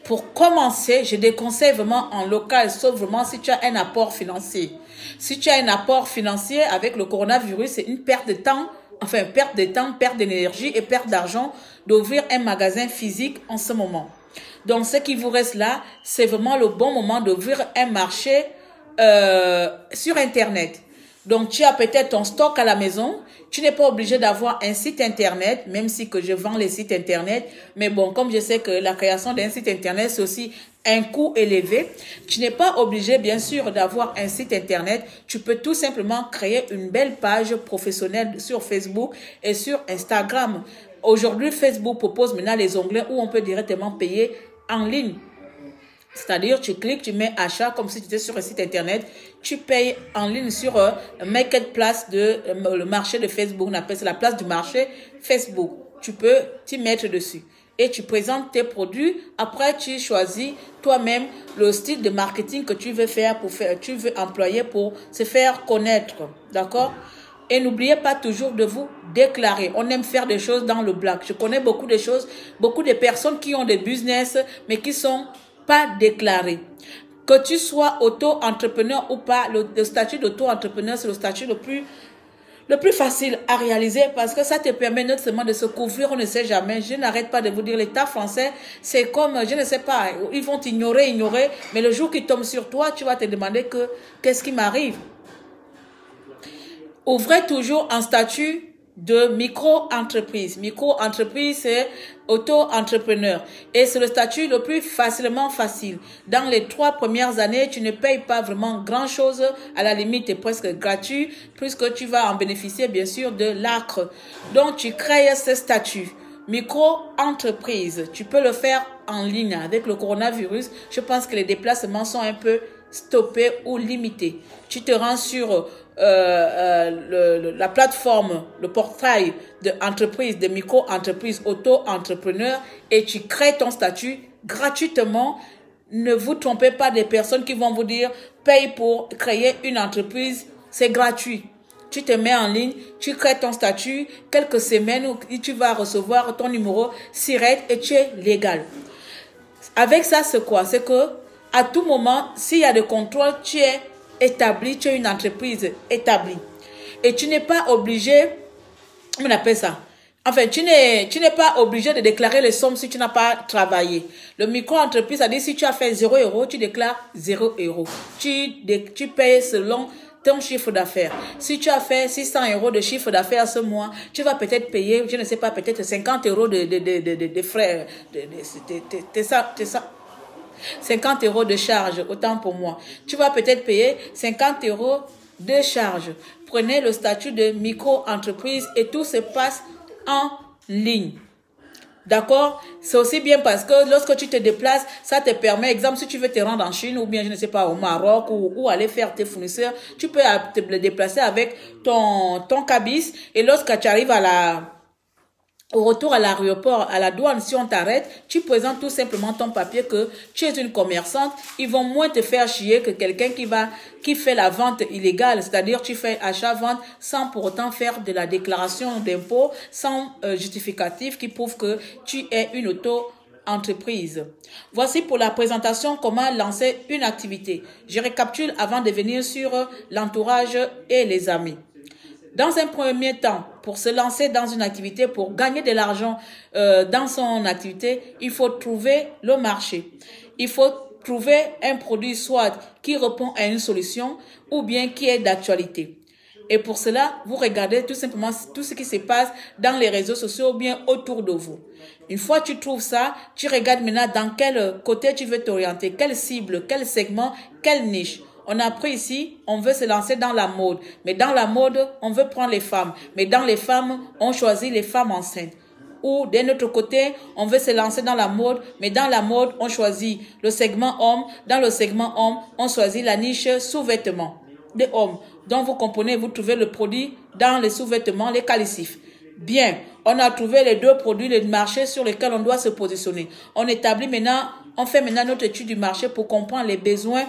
Pour commencer, je déconseille vraiment en local, sauf vraiment si tu as un apport financier. Si tu as un apport financier avec le coronavirus, c'est une perte de temps, enfin perte de temps, perte d'énergie et perte d'argent d'ouvrir un magasin physique en ce moment. Donc, ce qui vous reste là, c'est vraiment le bon moment d'ouvrir un marché sur Internet. Donc, tu as peut-être ton stock à la maison. Tu n'es pas obligé d'avoir un site internet, même si que je vends les sites internet. Mais bon, comme je sais que la création d'un site internet, c'est aussi un coût élevé. Tu n'es pas obligé, bien sûr, d'avoir un site internet. Tu peux tout simplement créer une belle page professionnelle sur Facebook et sur Instagram. Aujourd'hui, Facebook propose maintenant les onglets où on peut directement payer en ligne. C'est-à-dire, tu cliques, tu mets achat comme si tu étais sur un site internet, tu payes en ligne sur Marketplace le marché de Facebook, on appelle ça la place du marché Facebook. Tu peux t'y mettre dessus et tu présentes tes produits. Après, tu choisis toi-même le style de marketing que tu veux tu veux employer pour se faire connaître. D'accord? Et n'oubliez pas toujours de vous déclarer. On aime faire des choses dans le black. Je connais beaucoup de choses, beaucoup de personnes qui ont des business, mais qui sont pas déclaré. Que tu sois auto-entrepreneur ou pas, le statut d'auto-entrepreneur, c'est le statut le plus facile à réaliser parce que ça te permet non seulement de se couvrir, on ne sait jamais. Je n'arrête pas de vous dire, l'État français, c'est comme, je ne sais pas, ils vont t'ignorer, mais le jour qu'ils tombent sur toi, tu vas te demander qu'est-ce qui m'arrive. Ouvrez toujours un statut de micro-entreprise. Micro-entreprise, c'est auto-entrepreneur. Et c'est le statut le plus facilement facile. Dans les 3 premières années, tu ne payes pas vraiment grand-chose. À la limite, c'est presque gratuit, puisque tu vas en bénéficier, bien sûr, de l'ACRE. Donc, tu crées ce statut. Micro-entreprise, tu peux le faire en ligne. Avec le coronavirus, je pense que les déplacements sont un peu stoppés ou limités. Tu te rends sur la plateforme, le portail d'entreprise, de micro-entreprise, auto-entrepreneur et tu crées ton statut gratuitement. Ne vous trompez pas des personnes qui vont vous dire paye pour créer une entreprise, c'est gratuit. Tu te mets en ligne, tu crées ton statut, quelques semaines où tu vas recevoir ton numéro SIRET et tu es légal. Avec ça, c'est quoi? C'est que à tout moment, s'il y a des contrôles, tu es établi, tu es une entreprise établie. Et tu n'es pas obligé, on appelle ça, enfin, tu n'es pas obligé de déclarer les sommes si tu n'as pas travaillé. Le micro-entreprise, c'est-à-dire si tu as fait 0 € tu déclares 0 €. Tu payes selon ton chiffre d'affaires. Si tu as fait 600 € de chiffre d'affaires ce mois, tu vas peut-être payer, je ne sais pas, peut-être 50 € de frais, 50 € de charge, autant pour moi. Tu vas peut-être payer 50 € de charge. Prenez le statut de micro-entreprise et tout se passe en ligne. D'accord? C'est aussi bien parce que lorsque tu te déplaces, ça te permet, exemple, si tu veux te rendre en Chine ou bien, je ne sais pas, au Maroc ou aller faire tes fournisseurs, tu peux te déplacer avec ton cabis et lorsque tu arrives au retour à l'aéroport, à la douane, si on t'arrête, tu présentes tout simplement ton papier que tu es une commerçante. Ils vont moins te faire chier que quelqu'un qui fait la vente illégale. C'est-à-dire, tu fais achat-vente sans pour autant faire de la déclaration d'impôt, sans justificatif qui prouve que tu es une auto-entreprise. Voici pour la présentation comment lancer une activité. Je récapitule avant de venir sur l'entourage et les amis. Dans un premier temps, pour se lancer dans une activité, pour gagner de l'argent dans son activité, il faut trouver le marché. Il faut trouver un produit soit qui répond à une solution ou bien qui est d'actualité. Et pour cela, vous regardez tout simplement tout ce qui se passe dans les réseaux sociaux ou bien autour de vous. Une fois que tu trouves ça, tu regardes maintenant dans quel côté tu veux t'orienter, quelle cible, quel segment, quelle niche. On a pris ici, on veut se lancer dans la mode. Mais dans la mode, on veut prendre les femmes. Mais dans les femmes, on choisit les femmes enceintes. Ou d'un autre côté, on veut se lancer dans la mode. Mais dans la mode, on choisit le segment homme. Dans le segment homme, on choisit la niche sous-vêtements des hommes. Donc vous comprenez, vous trouvez le produit dans les sous-vêtements, les qualifs. Bien, on a trouvé les 2 produits de marché sur lesquels on doit se positionner. On établit maintenant, on fait maintenant notre étude du marché pour comprendre les besoins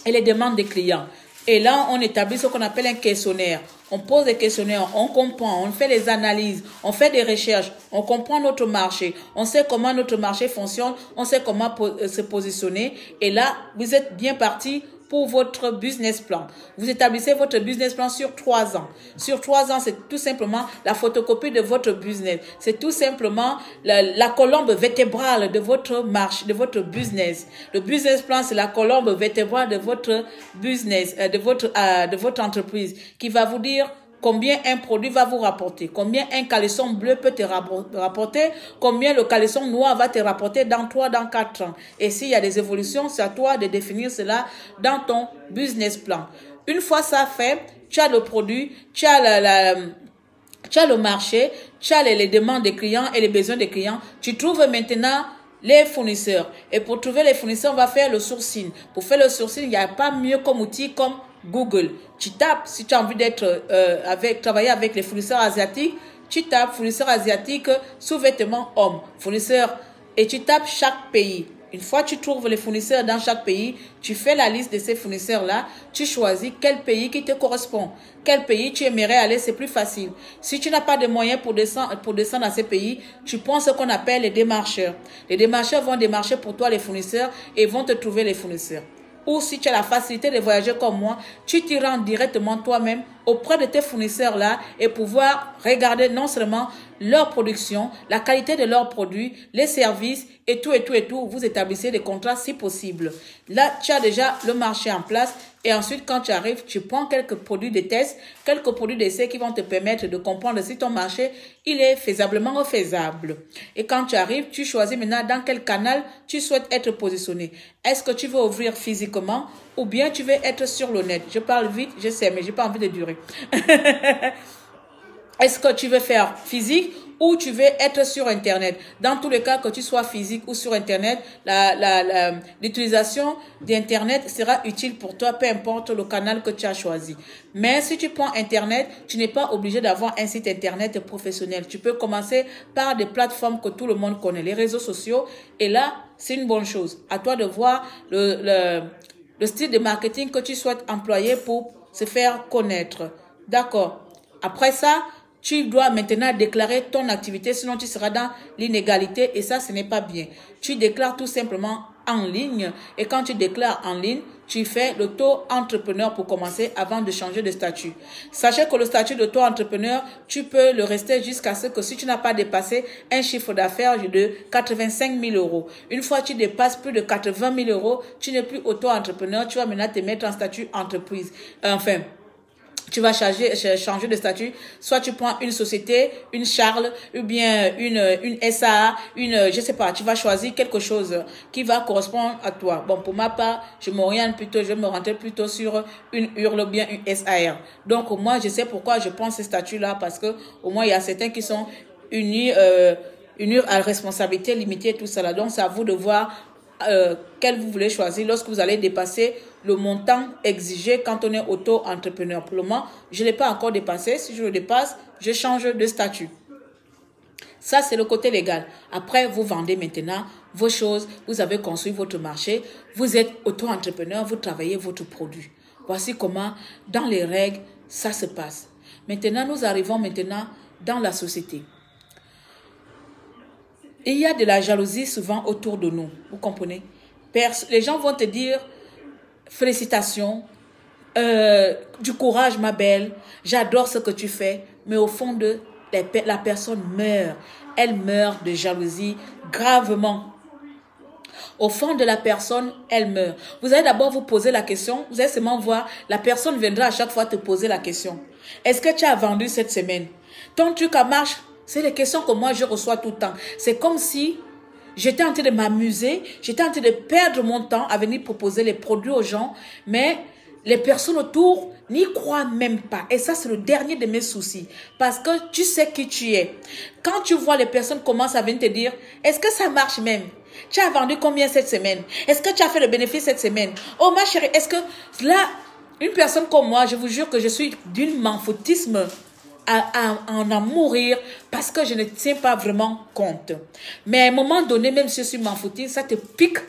et les demandes des clients. Et là, on établit ce qu'on appelle un questionnaire. On pose des questionnaires, on comprend, on fait des analyses, on fait des recherches, on comprend notre marché, on sait comment notre marché fonctionne, on sait comment se positionner. Et là, vous êtes bien parti pour votre business plan. Vous établissez votre business plan sur 3 ans. Sur 3 ans, c'est tout simplement la photocopie de votre business. C'est tout simplement la colombe vertébrale de votre marche, de votre business. Le business plan, c'est la colombe vertébrale de votre business, de votre entreprise, qui va vous dire combien un produit va vous rapporter, combien un caleçon bleu peut te rapporter, combien le caleçon noir va te rapporter dans 3, dans 4 ans. Et s'il y a des évolutions, c'est à toi de définir cela dans ton business plan. Une fois ça fait, tu as le produit, tu as tu as le marché, tu as les demandes des clients et les besoins des clients. Tu trouves maintenant les fournisseurs. Et pour trouver les fournisseurs, on va faire le sourcing. Pour faire le sourcing, il n'y a pas mieux comme outil comme Google. Tu tapes, si tu as envie d'être travailler avec les fournisseurs asiatiques, tu tapes fournisseurs asiatiques sous-vêtements hommes, fournisseurs, et tu tapes chaque pays. Une fois que tu trouves les fournisseurs dans chaque pays, tu fais la liste de ces fournisseurs-là, tu choisis quel pays qui te correspond. Quel pays tu aimerais aller, c'est plus facile. Si tu n'as pas de moyens pour descendre dans ces pays, tu prends ce qu'on appelle les démarcheurs. Les démarcheurs vont démarcher pour toi les fournisseurs et vont te trouver les fournisseurs. Ou si tu as la facilité de voyager comme moi, tu t'y rends directement toi-même auprès de tes fournisseurs-là et pouvoir regarder non seulement leur production, la qualité de leurs produits, les services et tout. Vous établissez des contrats si possible. Là, tu as déjà le marché en place et ensuite, quand tu arrives, tu prends quelques produits de test, quelques produits d'essai qui vont te permettre de comprendre si ton marché, il est faisablement faisable. Et quand tu arrives, tu choisis maintenant dans quel canal tu souhaites être positionné. Est-ce que tu veux ouvrir physiquement ou bien tu veux être sur le net? Je parle vite, je sais, mais j'ai pas envie de durer. Est-ce que tu veux faire physique ou tu veux être sur Internet? Dans tous les cas, que tu sois physique ou sur Internet, l'utilisation d'Internet sera utile pour toi, peu importe le canal que tu as choisi. Mais si tu prends Internet, tu n'es pas obligé d'avoir un site Internet professionnel. Tu peux commencer par des plateformes que tout le monde connaît, les réseaux sociaux. Et là, c'est une bonne chose. À toi de voir le style de marketing que tu souhaites employer pour se faire connaître. D'accord. Après ça, tu dois maintenant déclarer ton activité, sinon tu seras dans l'inégalité et ça, ce n'est pas bien. Tu déclares tout simplement en ligne et quand tu déclares en ligne, tu fais l'auto-entrepreneur pour commencer avant de changer de statut. Sachez que le statut d'auto-entrepreneur, tu peux le rester jusqu'à ce que si tu n'as pas dépassé un chiffre d'affaires de 85 000 euros. Une fois que tu dépasses plus de 80 000 euros, tu n'es plus auto-entrepreneur, tu vas maintenant te mettre en statut entreprise. Enfin, tu vas changer de statut. Soit tu prends une société, une Charles, ou bien une SA, je sais pas, tu vas choisir quelque chose qui va correspondre à toi. Bon, pour ma part, je me rentrais plutôt sur une URL ou bien une SAR. Donc, moi, je sais pourquoi je prends ces statuts-là, parce que au moins, il y a certains qui sont unis à responsabilité limitée, tout ça là. Donc, c'est à vous de voir quel vous voulez choisir lorsque vous allez dépasser le montant exigé quand on est auto-entrepreneur. Pour le moment, je ne l'ai pas encore dépassé. Si je le dépasse, je change de statut. Ça, c'est le côté légal. Après, vous vendez maintenant vos choses. Vous avez construit votre marché. Vous êtes auto-entrepreneur. Vous travaillez votre produit. Voici comment, dans les règles, ça se passe. Maintenant, nous arrivons maintenant dans la société. Il y a de la jalousie souvent autour de nous. Vous comprenez? Les gens vont te dire félicitations, du courage ma belle, j'adore ce que tu fais. Mais au fond de la personne meurt. Elle meurt de jalousie gravement. Au fond de la personne, elle meurt. Vous allez d'abord vous poser la question. Vous allez seulement voir, la personne viendra à chaque fois te poser la question. Est-ce que tu as vendu cette semaine? Ton truc a marché? C'est les questions que moi je reçois tout le temps. C'est comme si j'étais en train de m'amuser, j'étais en train de perdre mon temps à venir proposer les produits aux gens, mais les personnes autour n'y croient même pas. Et ça, c'est le dernier de mes soucis. Parce que tu sais qui tu es. Quand tu vois les personnes commencent à venir te dire, est-ce que ça marche même? Tu as vendu combien cette semaine? Est-ce que tu as fait le bénéfice cette semaine? Oh ma chérie, est-ce que là, une personne comme moi, je vous jure que je suis d'une manfoutisme à en mourir parce que je ne tiens pas vraiment compte. Mais à un moment donné, même si je suis manfoutiste, ça te pique,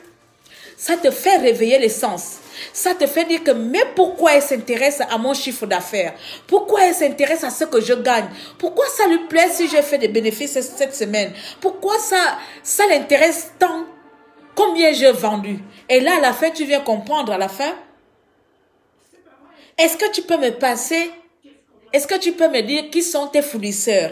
ça te fait réveiller les sens. Ça te fait dire que, mais pourquoi elle s'intéresse à mon chiffre d'affaires? Pourquoi elle s'intéresse à ce que je gagne? Pourquoi ça lui plaît si j'ai fait des bénéfices cette semaine? Pourquoi ça l'intéresse tant? Combien j'ai vendu? Et là, à la fin, tu viens comprendre, à la fin, Est-ce que tu peux me passer? Est-ce que tu peux me dire qui sont tes fournisseurs?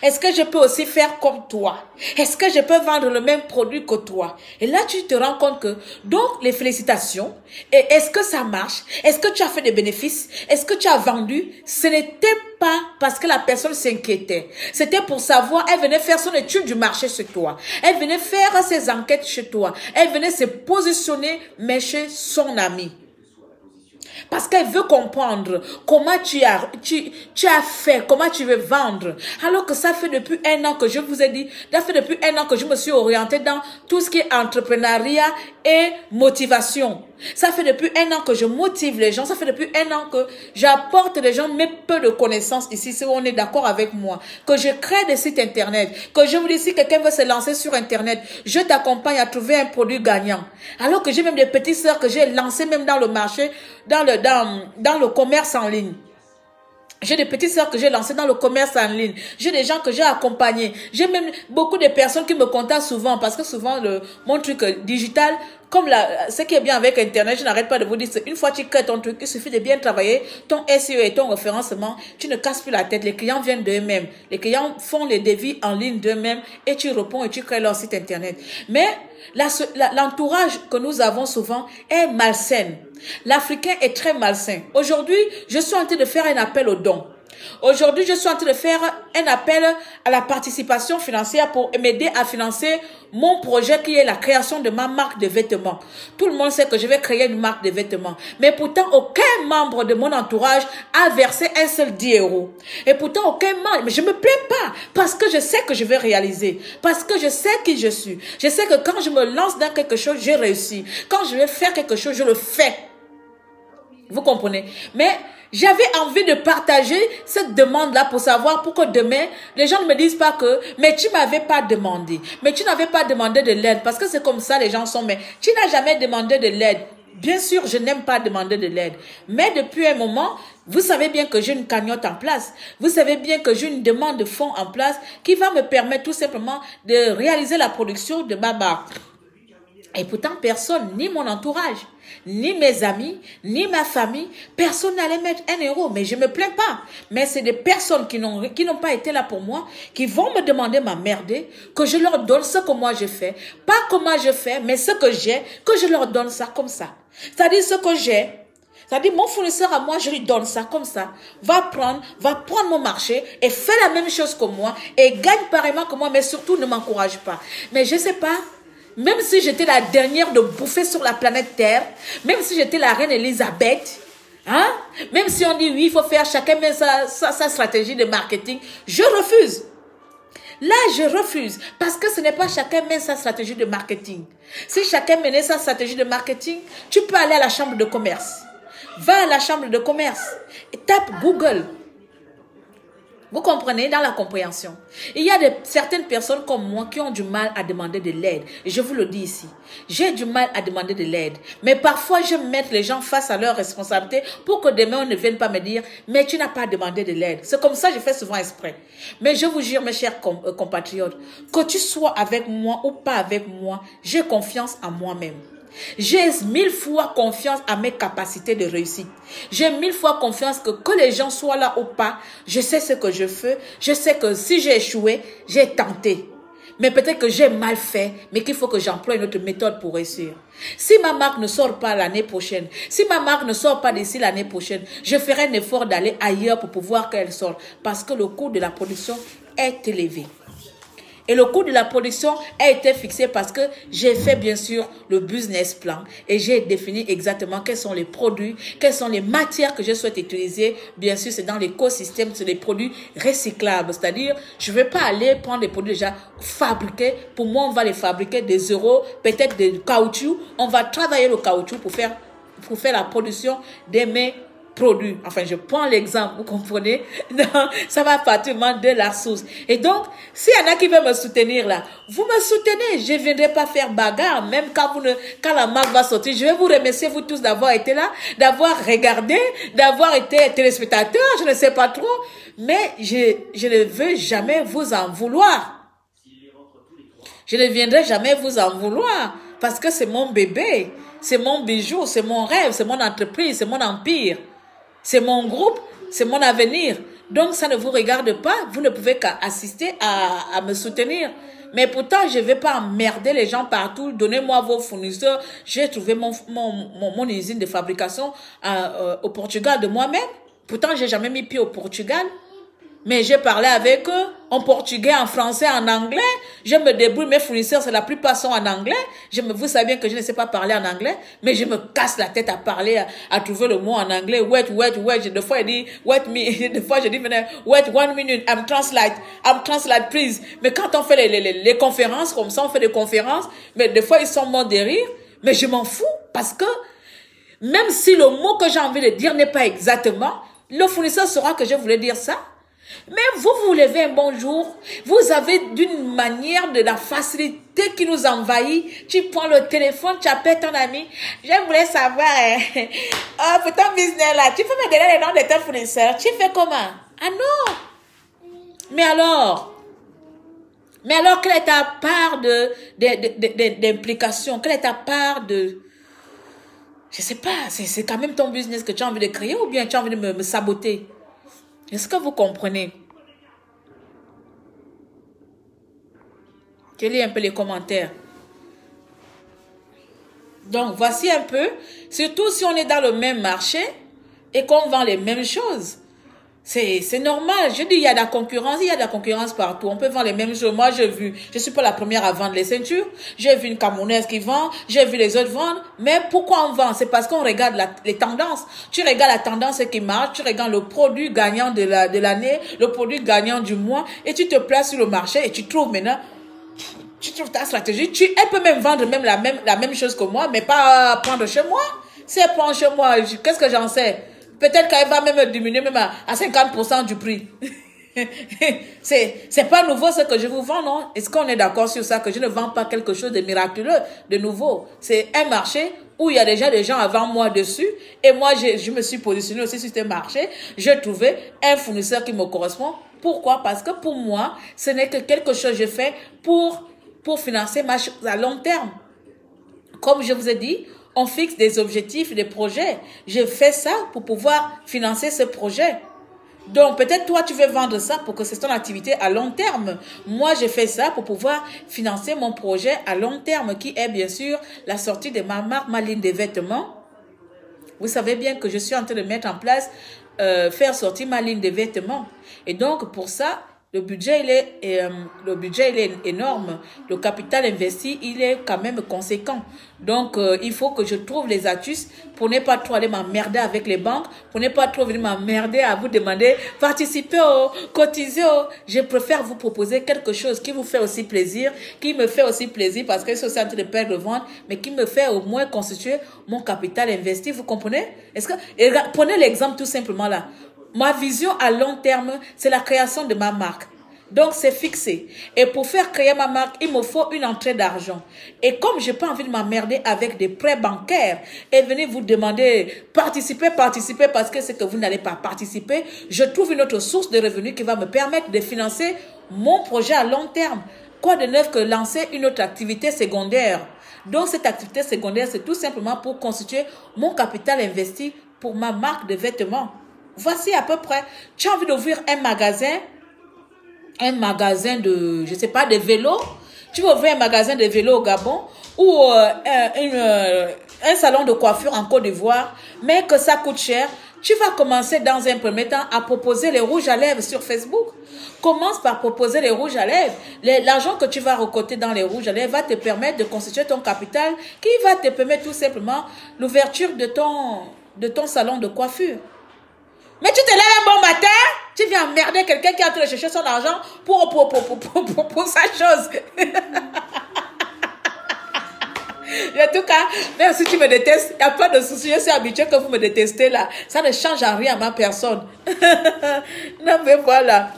Est-ce que je peux aussi faire comme toi? Est-ce que je peux vendre le même produit que toi? Et là, tu te rends compte que, donc, les félicitations, et est-ce que ça marche? Est-ce que tu as fait des bénéfices? Est-ce que tu as vendu? Ce n'était pas parce que la personne s'inquiétait. C'était pour savoir, elle venait faire son étude du marché chez toi. Elle venait faire ses enquêtes chez toi. Elle venait se positionner, mais chez son ami. Parce qu'elle veut comprendre comment tu as fait, comment tu veux vendre. Alors que ça fait depuis un an que je vous ai dit, ça fait depuis un an que je me suis orientée dans tout ce qui est entrepreneuriat et motivation. Ça fait depuis un an que je motive les gens. Ça fait depuis un an que j'apporte les gens mes peu de connaissances ici, si on est d'accord avec moi. Que je crée des sites internet. Que je vous dis, si quelqu'un veut se lancer sur internet, je t'accompagne à trouver un produit gagnant. Alors que j'ai même des petites sœurs que j'ai lancées même dans le marché, dans le commerce en ligne. J'ai des petites sœurs que j'ai lancées dans le commerce en ligne. J'ai des gens que j'ai accompagnés. J'ai même beaucoup de personnes qui me contactent souvent parce que souvent mon truc digital, comme ce qui est bien avec Internet, je n'arrête pas de vous dire, une fois que tu crées ton truc, il suffit de bien travailler ton SEO et ton référencement, tu ne casses plus la tête. Les clients viennent d'eux-mêmes. Les clients font les devis en ligne d'eux-mêmes et tu réponds et tu crées leur site Internet. Mais l'entourage que nous avons souvent est malsain. L'Africain est très malsain. Aujourd'hui, je suis en train de faire un appel aux dons. Aujourd'hui, je suis en train de faire un appel à la participation financière pour m'aider à financer mon projet qui est la création de ma marque de vêtements. Tout le monde sait que je vais créer une marque de vêtements. Mais pourtant, aucun membre de mon entourage a versé un seul 10 euros. Et pourtant, aucun membre. Mais je me plains pas parce que je sais que je vais réaliser. Parce que je sais qui je suis. Je sais que quand je me lance dans quelque chose, j'ai réussi. Quand je vais faire quelque chose, je le fais. Vous comprenez? Mais j'avais envie de partager cette demande-là pour savoir pourquoi demain, les gens ne me disent pas que, mais tu m'avais pas demandé. Mais tu n'avais pas demandé de l'aide. Parce que c'est comme ça, les gens sont, mais tu n'as jamais demandé de l'aide. Bien sûr, je n'aime pas demander de l'aide. Mais depuis un moment, vous savez bien que j'ai une cagnotte en place. Vous savez bien que j'ai une demande de fonds en place qui va me permettre tout simplement de réaliser la production de ma marque. Et pourtant, personne, ni mon entourage, ni mes amis, ni ma famille, personne n'allait mettre 1 euro. Mais je ne me plains pas. Mais c'est des personnes qui n'ont pas été là pour moi, qui vont me demander ma merde, que je leur donne ce que moi je fais. Pas comment je fais, mais ce que j'ai, que je leur donne ça comme ça. C'est-à-dire ce que j'ai. C'est-à-dire, mon fournisseur à moi, je lui donne ça comme ça. Va prendre mon marché et fait la même chose que moi et gagne pareillement que moi, mais surtout ne m'encourage pas. Mais je ne sais pas. Même si j'étais la dernière de bouffer sur la planète Terre, même si j'étais la reine Elisabeth, hein, même si on dit oui, il faut faire chacun même sa stratégie de marketing, je refuse. Là, je refuse parce que ce n'est pas chacun mène sa stratégie de marketing. Si chacun menait sa stratégie de marketing, tu peux aller à la chambre de commerce. Va à la chambre de commerce et tape Google. Vous comprenez, dans la compréhension. Il y a certaines personnes comme moi qui ont du mal à demander de l'aide. Et je vous le dis ici. J'ai du mal à demander de l'aide. Mais parfois, je mets les gens face à leurs responsabilités pour que demain, on ne vienne pas me dire « Mais tu n'as pas demandé de l'aide. » C'est comme ça que je fais souvent exprès. Mais je vous jure, mes chers compatriotes, que tu sois avec moi ou pas avec moi, j'ai confiance en moi-même. J'ai 1000 fois confiance à mes capacités de réussite. J'ai 1000 fois confiance que les gens soient là ou pas, je sais ce que je fais. Je sais que si j'ai échoué, j'ai tenté. Mais peut-être que j'ai mal fait, mais qu'il faut que j'emploie une autre méthode pour réussir. Si ma marque ne sort pas l'année prochaine, si ma marque ne sort pas d'ici l'année prochaine, je ferai un effort d'aller ailleurs pour pouvoir qu'elle sorte. Parce que le coût de la production est élevé. Et le coût de la production a été fixé parce que j'ai fait bien sûr le business plan et j'ai défini exactement quels sont les produits, quelles sont les matières que je souhaite utiliser. Bien sûr, c'est dans l'écosystème, c'est des produits recyclables. C'est-à-dire, je ne vais pas aller prendre des produits déjà fabriqués. Pour moi, on va les fabriquer des euros, peut-être des caoutchouc. On va travailler le caoutchouc pour faire la production de mes produits. Enfin, je prends l'exemple, vous comprenez? Non, ça va partir de la source. Et donc, s'il y en a qui veulent me soutenir là, vous me soutenez. Je ne viendrai pas faire bagarre, même quand la marque va sortir. Je vais vous remercier, vous tous, d'avoir été là, d'avoir regardé, d'avoir été téléspectateur, je ne sais pas trop. Mais je ne veux jamais vous en vouloir. Je ne viendrai jamais vous en vouloir. Parce que c'est mon bébé, c'est mon bijou, c'est mon rêve, c'est mon entreprise, c'est mon empire. C'est mon groupe, c'est mon avenir. Donc, ça ne vous regarde pas. Vous ne pouvez qu'à assister à me soutenir. Mais pourtant, je ne vais pas emmerder les gens partout. Donnez-moi vos fournisseurs. J'ai trouvé mon usine de fabrication au Portugal de moi-même. Pourtant, je n'ai jamais mis pied au Portugal. Mais j'ai parlé avec eux en portugais, en français, en anglais. Je me débrouille. Mes fournisseurs, c'est la plupart sont en anglais. Vous savez bien que je ne sais pas parler en anglais, mais je me casse la tête à parler, à trouver le mot en anglais. Wait. Des fois, il dit, wait me. Des fois, je dis, wait 1 minute, I'm translate, please. Mais quand on fait les conférences, comme ça, on fait des conférences, mais des fois, ils sont morts de rire. Mais je m'en fous parce que même si le mot que j'ai envie de dire n'est pas exactement, le fournisseur saura que je voulais dire ça. Mais vous levez un bon jour, vous avez d'une manière de la facilité qui nous envahit. Tu prends le téléphone, tu appelles ton ami. Je voulais savoir, pour ton business là, tu peux me donner les noms de tes fournisseurs. Tu fais comment? Ah non! Mais alors, quelle est ta part d'implication? Quelle est ta part de... Je sais pas, c'est quand même ton business que tu as envie de créer ou bien tu as envie de me saboter? Est-ce que vous comprenez? Je lis un peu les commentaires. Donc, voici un peu, surtout si on est dans le même marché et qu'on vend les mêmes choses. C'est normal. Je dis, il y a de la concurrence partout. On peut vendre les mêmes choses. Moi, je suis pas la première à vendre les ceintures. J'ai vu une Camerounaise qui vend, j'ai vu les autres vendre. Mais pourquoi on vend? C'est parce qu'on regarde les tendances. Tu regardes la tendance qui marche, tu regardes le produit gagnant de l'année, le produit gagnant du mois, et tu te places sur le marché et tu trouves maintenant, tu trouves ta stratégie. Elle peut même vendre même la même chose que moi, mais pas prendre chez moi. Si elle prend chez moi, qu'est-ce que j'en sais? Peut-être qu'elle va même diminuer même à 50% du prix. C'est pas nouveau ce que je vous vends, non? Est-ce qu'on est d'accord sur ça, que je ne vends pas quelque chose de miraculeux, de nouveau? C'est un marché où il y a déjà des gens avant moi dessus. Et moi, je me suis positionnée aussi sur ce marché. J'ai trouvé un fournisseur qui me correspond. Pourquoi? Parce que pour moi, ce n'est que quelque chose que je fais pour financer ma chose à long terme. Comme je vous ai dit, on fixe des objectifs, des projets. Je fais ça pour pouvoir financer ce projet. Donc, peut-être toi, tu veux vendre ça pour que c'est ton activité à long terme. Moi, je fais ça pour pouvoir financer mon projet à long terme, qui est bien sûr la sortie de ma marque, ma ligne de vêtements. Vous savez bien que je suis en train de mettre en place, faire sortir ma ligne de vêtements. Et donc, pour ça, le budget, il est énorme. Le capital investi, il est quand même conséquent. Donc, il faut que je trouve les astuces pour ne pas trop aller m'emmerder avec les banques, pour ne pas trop venir m'emmerder à vous demander, participer cotiser Je préfère vous proposer quelque chose qui vous fait aussi plaisir, qui me fait aussi plaisir parce que c'est aussi en train de perdre le ventre, mais qui me fait au moins constituer mon capital investi. Vous comprenez? Prenez l'exemple tout simplement là. Ma vision à long terme, c'est la création de ma marque. Donc, c'est fixé. Et pour faire créer ma marque, il me faut une entrée d'argent. Et comme je n'ai pas envie de m'emmerder avec des prêts bancaires et venir vous demander participer parce que c'est que vous n'allez pas participer, je trouve une autre source de revenus qui va me permettre de financer mon projet à long terme. Quoi de neuf que lancer une autre activité secondaire? Donc, cette activité secondaire, c'est tout simplement pour constituer mon capital investi pour ma marque de vêtements. Voici à peu près, tu as envie d'ouvrir un magasin de, je sais pas, de vélos. Tu veux ouvrir un magasin de vélos au Gabon ou un salon de coiffure en Côte d'Ivoire, mais que ça coûte cher. Tu vas commencer dans un premier temps à proposer les rouges à lèvres sur Facebook. Commence par proposer les rouges à lèvres. L'argent que tu vas recoter dans les rouges à lèvres va te permettre de constituer ton capital qui va te permettre tout simplement l'ouverture de ton salon de coiffure. Mais tu te lèves un bon matin, tu viens emmerder quelqu'un qui est en train de chercher son argent pour sa chose. En tout cas, même si tu me détestes, il n'y a pas de souci, je suis habituée que vous me détestez là. Ça ne change en rien à ma personne. Non mais voilà.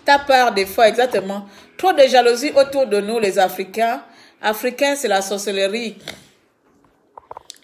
Ta peur des fois, exactement. Trop de jalousie autour de nous les Africains. Africains, c'est la sorcellerie.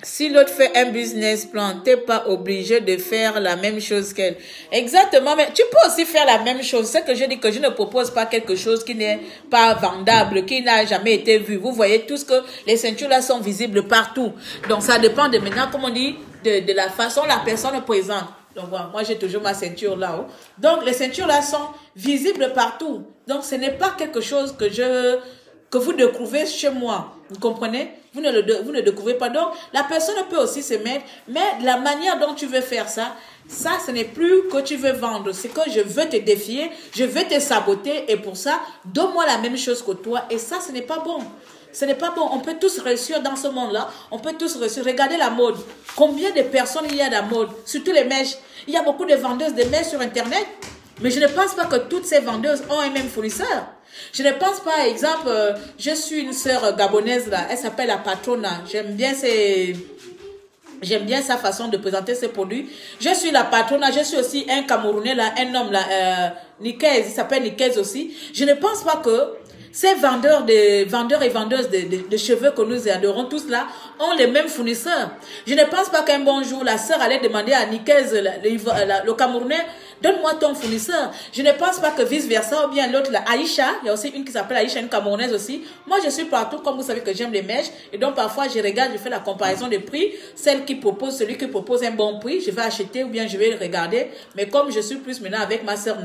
Si l'autre fait un business plan, t'es pas obligé de faire la même chose qu'elle. Exactement, mais tu peux aussi faire la même chose. C'est que je dis que je ne propose pas quelque chose qui n'est pas vendable, qui n'a jamais été vu. Vous voyez tout ce que les ceintures là sont visibles partout. Donc ça dépend de maintenant, comme on dit, de la façon la personne présente. Donc voilà, moi j'ai toujours ma ceinture là-haut. Donc les ceintures là sont visibles partout. Donc ce n'est pas quelque chose que vous découvrez chez moi. Vous comprenez? Vous ne découvrez pas. Donc, la personne peut aussi se mettre, mais la manière dont tu veux faire ça, ce n'est plus que tu veux vendre. C'est que je veux te défier, je veux te saboter, et pour ça, donne-moi la même chose que toi. Et ça, ce n'est pas bon. Ce n'est pas bon. On peut tous réussir dans ce monde-là. On peut tous réussir. Regardez la mode. Combien de personnes il y a dans la mode? Surtout les mèches. Il y a beaucoup de vendeuses de mèches sur Internet. Mais je ne pense pas que toutes ces vendeuses ont un même fournisseur. Je ne pense pas, exemple, je suis une sœur gabonaise là, elle s'appelle la Patrona. J'aime bien sa façon de présenter ses produits. Je suis la Patrona, je suis aussi un Camerounais là, un homme là, Nikez, il s'appelle Nikez aussi. Je ne pense pas que ces vendeurs et vendeuses de cheveux que nous adorons tous là ont les mêmes fournisseurs. Je ne pense pas qu'un bon jour la sœur allait demander à Nikez, le Camerounais, donne-moi ton fournisseur. Je ne pense pas que vice versa ou bien l'autre, la Aïcha, il y a aussi une qui s'appelle Aïcha, une Camerounaise aussi. Moi je suis partout, comme vous savez que j'aime les mèches et donc parfois je regarde, je fais la comparaison des prix. Celui qui propose un bon prix, je vais acheter ou bien je vais le regarder. Mais comme je suis plus maintenant avec ma sœur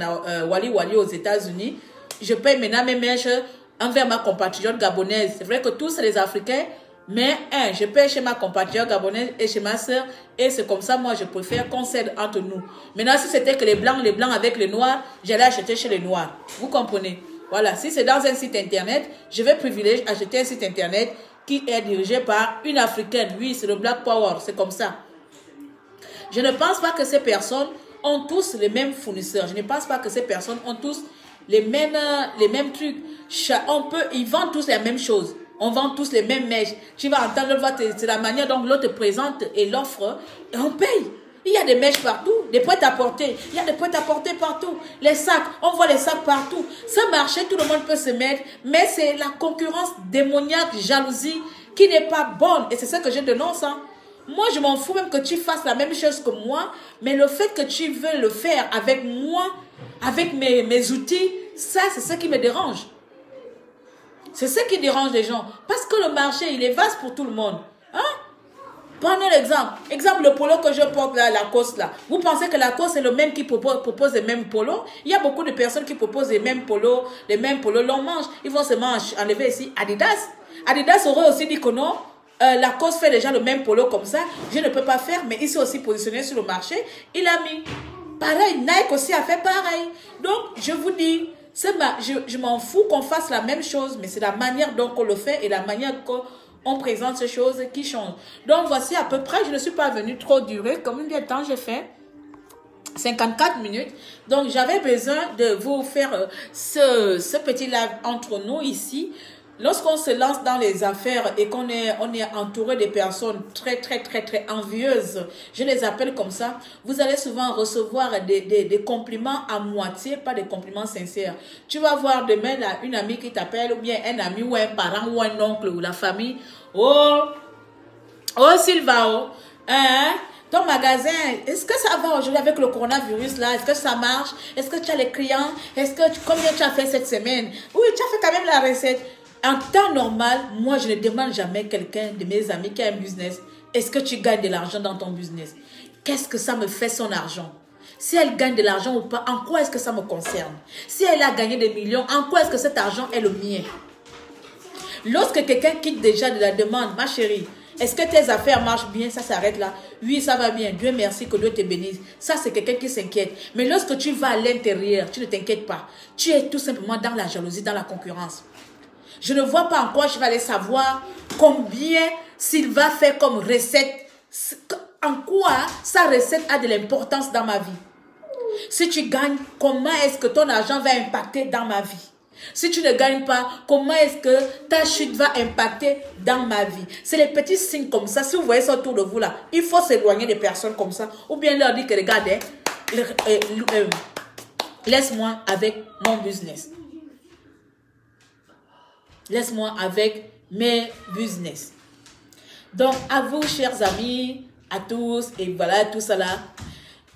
Wali aux États-Unis, je paye maintenant mes mèches envers ma compatriote gabonaise. C'est vrai que tous les Africains, mais je paye chez ma compatriote gabonaise et chez ma soeur. Et c'est comme ça, moi, je préfère qu'on s'aide entre nous. Maintenant, si c'était que les blancs avec les noirs, j'allais acheter chez les noirs. Vous comprenez? Voilà, si c'est dans un site internet, je vais privilégier acheter un site internet qui est dirigé par une Africaine. Oui, c'est le Black Power, c'est comme ça. Je ne pense pas que ces personnes ont tous les mêmes fournisseurs. Je ne pense pas que ces personnes ont tous les mêmes trucs. Ils vendent tous la même chose. On vend tous les mêmes mèches. Tu vas entendre, c'est la manière dont l'autre te présente et l'offre. Et on paye. Il y a des mèches partout, des prêt-à-porter. Il y a des prêt-à-porter partout. Les sacs, on voit les sacs partout. Ce marché, tout le monde peut se mettre. Mais c'est la concurrence démoniaque, jalousie, qui n'est pas bonne. Et c'est ça que je dénonce. Hein. Moi, je m'en fous même que tu fasses la même chose que moi. Mais le fait que tu veux le faire avec moi, avec mes outils, ça, c'est ce qui me dérange. C'est ce qui dérange les gens. Parce que le marché, il est vaste pour tout le monde. Hein? Prenez l'exemple. Exemple, le polo que je porte là, Lacoste là. Vous pensez que Lacoste est le même qui propose les mêmes polos? Il y a beaucoup de personnes qui proposent les mêmes polos long manche. Ils vont seulement enlever ici Adidas. Adidas aurait aussi dit que non. Lacoste fait déjà le même polo comme ça. Je ne peux pas faire, mais il s'est aussi positionné sur le marché. Il a mis. Pareil, Nike aussi a fait pareil. Donc, je vous dis, je m'en fous qu'on fasse la même chose, mais c'est la manière dont on le fait et la manière qu'on présente ces choses qui changent. Donc, voici à peu près, je ne suis pas venue trop durer. Combien de temps j'ai fait? 54 minutes. Donc, j'avais besoin de vous faire ce petit live entre nous ici. Lorsqu'on se lance dans les affaires et qu'on est entouré de personnes très envieuses, je les appelle comme ça, vous allez souvent recevoir des compliments à moitié, pas des compliments sincères. Tu vas voir demain là, une amie qui t'appelle, ou bien un ami ou un parent ou un oncle ou la famille. Oh Sylva, hein? Ton magasin, est-ce que ça va aujourd'hui avec le coronavirus là? Est-ce que ça marche? Est-ce que tu as les clients? Combien tu as fait cette semaine? Oui, tu as fait quand même la recette. En temps normal, moi, je ne demande jamais quelqu'un de mes amis qui a un business. Est-ce que tu gagnes de l'argent dans ton business? Qu'est-ce que ça me fait son argent? Si elle gagne de l'argent ou pas, en quoi est-ce que ça me concerne? Si elle a gagné des millions, en quoi est-ce que cet argent est le mien? Lorsque quelqu'un quitte déjà de la demande, ma chérie, est-ce que tes affaires marchent bien? Ça s'arrête là. Oui, ça va bien. Dieu merci, que Dieu te bénisse. Ça, c'est quelqu'un qui s'inquiète. Mais lorsque tu vas à l'intérieur, tu ne t'inquiètes pas. Tu es tout simplement dans la jalousie, dans la concurrence. Je ne vois pas en quoi je vais aller savoir combien Sylva fait comme recette. En quoi sa recette a de l'importance dans ma vie. Si tu gagnes, comment est-ce que ton argent va impacter dans ma vie? Si tu ne gagnes pas, comment est-ce que ta chute va impacter dans ma vie? C'est les petits signes comme ça. Si vous voyez ça autour de vous là, il faut s'éloigner des personnes comme ça. Ou bien leur dire que regardez, laisse-moi avec mon business. Laisse-moi avec mes business. Donc, à vous, chers amis, à tous, et voilà, tout ça là.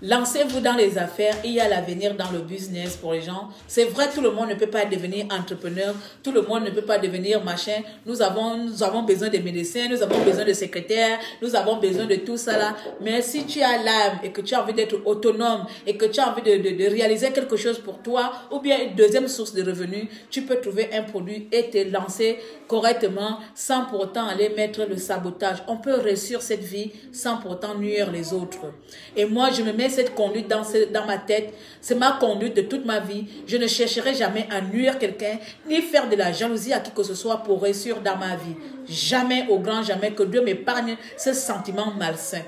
Lancez-vous dans les affaires, il y a l'avenir dans le business pour les gens. C'est vrai, tout le monde ne peut pas devenir entrepreneur, tout le monde ne peut pas devenir machin. Nous avons besoin de médecins, nous avons besoin de secrétaires, nous avons besoin de tout ça là. Mais si tu as l'âme et que tu as envie d'être autonome et que tu as envie de réaliser quelque chose pour toi ou bien une deuxième source de revenus, tu peux trouver un produit et te lancer correctement sans pour autant aller mettre le sabotage. On peut réussir cette vie sans pour autant nuire les autres. Et moi, je me mets cette conduite dans ma tête. C'est ma conduite de toute ma vie. Je ne chercherai jamais à nuire quelqu'un, ni faire de la jalousie à qui que ce soit pour réussir dans ma vie. Jamais, au grand jamais, que Dieu m'épargne ce sentiment malsain.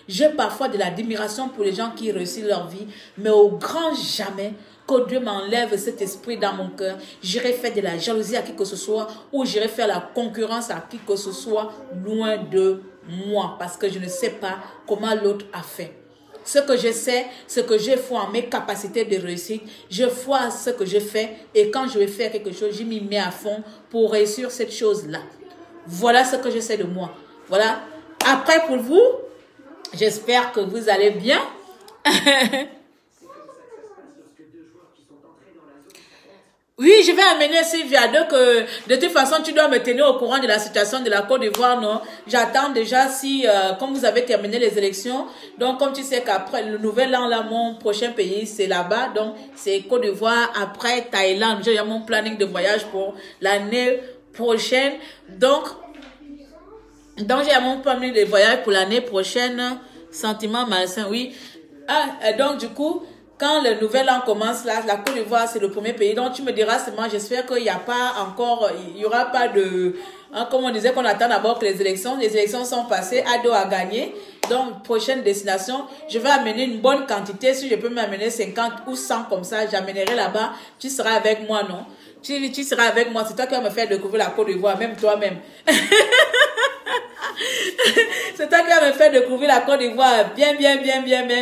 J'ai parfois de l'admiration pour les gens qui réussissent leur vie, mais au grand jamais que Dieu m'enlève cet esprit dans mon cœur. J'irai faire de la jalousie à qui que ce soit ou j'irai faire la concurrence à qui que ce soit loin de moi parce que je ne sais pas comment l'autre a fait. Ce que je sais, ce que j'ai foi en mes capacités de réussite, je vois à ce que je fais et quand je vais faire quelque chose, je m'y mets à fond pour réussir cette chose-là. Voilà ce que je sais de moi. Voilà. Après, pour vous, j'espère que vous allez bien. Oui, je vais amener Sylvia. Donc, de toute façon, tu dois me tenir au courant de la situation de la Côte d'Ivoire, non? J'attends déjà si, comme vous avez terminé les élections, donc comme tu sais qu'après le nouvel an, là, mon prochain pays, c'est là-bas. Donc, c'est Côte d'Ivoire, après Thaïlande. J'ai mon planning de voyage pour l'année prochaine. Donc j'ai mon planning de voyage pour l'année prochaine. Sentiment malsain, oui. Ah, donc, du coup, quand le nouvel an commence, là, la Côte d'Ivoire, c'est le premier pays. Donc, tu me diras seulement, j'espère qu'il n'y a pas encore, il n'y aura pas de, hein, comme on disait qu'on attend d'abord que les élections sont passées, Ado a gagné. Donc, prochaine destination, je vais amener une bonne quantité. Si je peux m'amener 50 ou 100 comme ça, j'amènerai là-bas. Tu seras avec moi, non? Tu seras avec moi. C'est toi qui vas me faire découvrir la Côte d'Ivoire, même toi-même. C'est toi qui vas me faire découvrir la Côte d'Ivoire. Bien.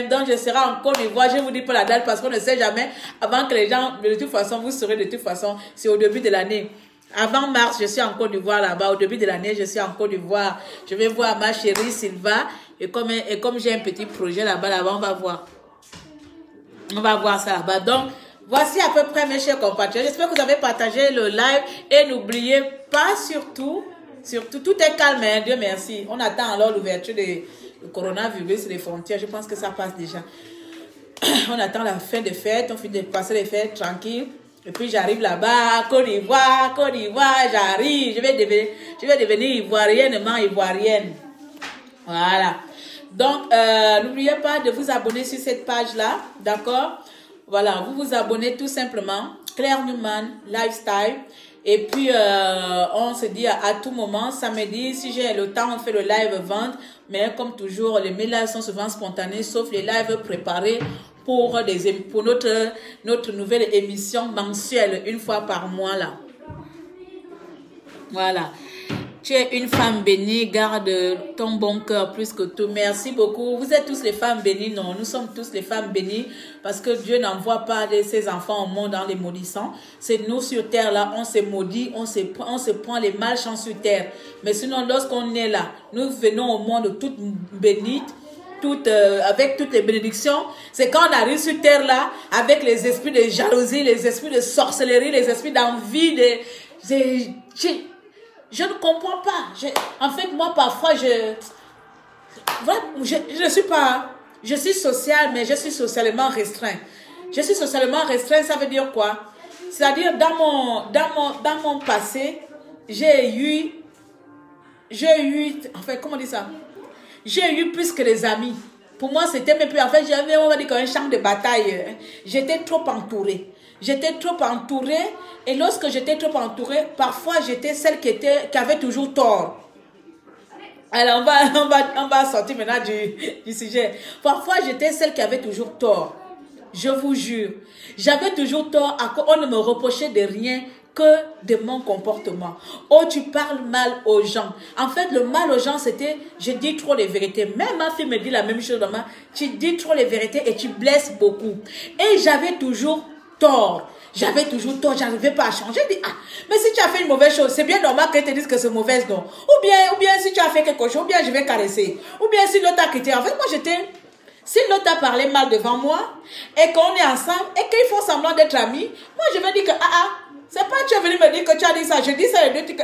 Donc, je serai en Côte d'Ivoire. Je vous dis pas la date parce qu'on ne sait jamais. Avant que les gens, de toute façon, vous saurez de toute façon, c'est au début de l'année. Avant mars, je suis en Côte d'Ivoire là-bas. Au début de l'année, je suis en Côte d'Ivoire. Je vais voir ma chérie Sylva. Et comme j'ai un petit projet là-bas, on va voir. On va voir ça là-bas. Donc, voici à peu près mes chers compatriotes. J'espère que vous avez partagé le live. Et n'oubliez pas surtout, tout est calme, hein, Dieu merci. On attend alors l'ouverture du coronavirus, les frontières. Je pense que ça passe déjà. On attend la fin des fêtes. On finit de passer les fêtes tranquille. Et puis j'arrive là-bas, Côte d'Ivoire, j'arrive. Je vais devenir ivoirienne. Voilà. Donc, n'oubliez pas de vous abonner sur cette page-là. D'accord? Voilà, vous vous abonnez tout simplement. Claire Newman, Lifestyle. Et puis, on se dit à tout moment, samedi, si j'ai le temps, on fait le live vente. Mais comme toujours, les lives sont souvent spontanés, sauf les lives préparés pour notre nouvelle émission mensuelle, une fois par mois là. Voilà. Tu es une femme bénie, garde ton bon cœur plus que tout. Merci beaucoup. Vous êtes tous les femmes bénies, non? Nous sommes tous les femmes bénies parce que Dieu n'envoie pas ses enfants au monde en les maudissant. C'est nous sur terre là, on se maudit, on se prend les malchances sur terre. Mais sinon, lorsqu'on est là, nous venons au monde toutes bénites, avec toutes les bénédictions. C'est quand on arrive sur terre là, avec les esprits de jalousie, les esprits de sorcellerie, les esprits d'envie, je ne comprends pas. En fait, moi, parfois, je suis sociale, mais je suis socialement restreint. Je suis socialement restreint, ça veut dire quoi? C'est-à-dire, dans mon passé, j'ai eu, en fait, comment on dit ça? J'ai eu plus que des amis. Pour moi, c'était même plus, en fait, j'avais, on va dire, un champ de bataille. J'étais trop entourée. Et lorsque j'étais trop entourée, parfois j'étais celle qui avait toujours tort. Alors on va sortir maintenant du sujet. Parfois j'étais celle qui avait toujours tort. Je vous jure. J'avais toujours tort à quoi on ne me reprochait de rien que de mon comportement. Oh, tu parles mal aux gens. En fait, le mal aux gens, c'était, je dis trop les vérités. Même ma fille me dit la même chose. Tu dis trop les vérités et tu blesses beaucoup. Et j'avais toujours tort. J'avais toujours tort, j'arrivais pas à changer. Je dis, ah, mais si tu as fait une mauvaise chose, c'est bien normal qu'elle te dise que c'est mauvaise, non? Ou bien si tu as fait quelque chose, ou bien je vais caresser. Ou bien si l'autre a quitté. En fait, moi j'étais... Si l'autre a parlé mal devant moi, et qu'on est ensemble, et qu'ils font semblant d'être amis, moi je vais dire que, c'est pas tu es venu me dire que tu as dit ça, je dis ça, et deux, tu dis que,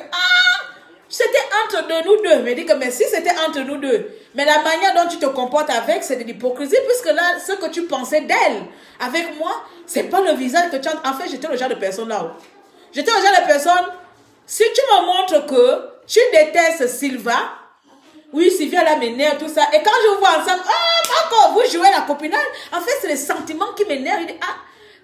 c'était entre nous deux. Mais dis que, mais si c'était entre nous deux, mais la manière dont tu te comportes avec, c'est de l'hypocrisie, puisque là, ce que tu pensais d'elle, avec moi, c'est pas le visage que tu as. En fait, j'étais le genre de personne là-haut. J'étais le genre de personne, si tu me montres que tu détestes Sylva, oui, Sylvia là m'énerve, tout ça. Et quand je vous vois ensemble, encore, vous jouez la copinage. En fait, c'est les sentiments qui m'énervent. Il dit,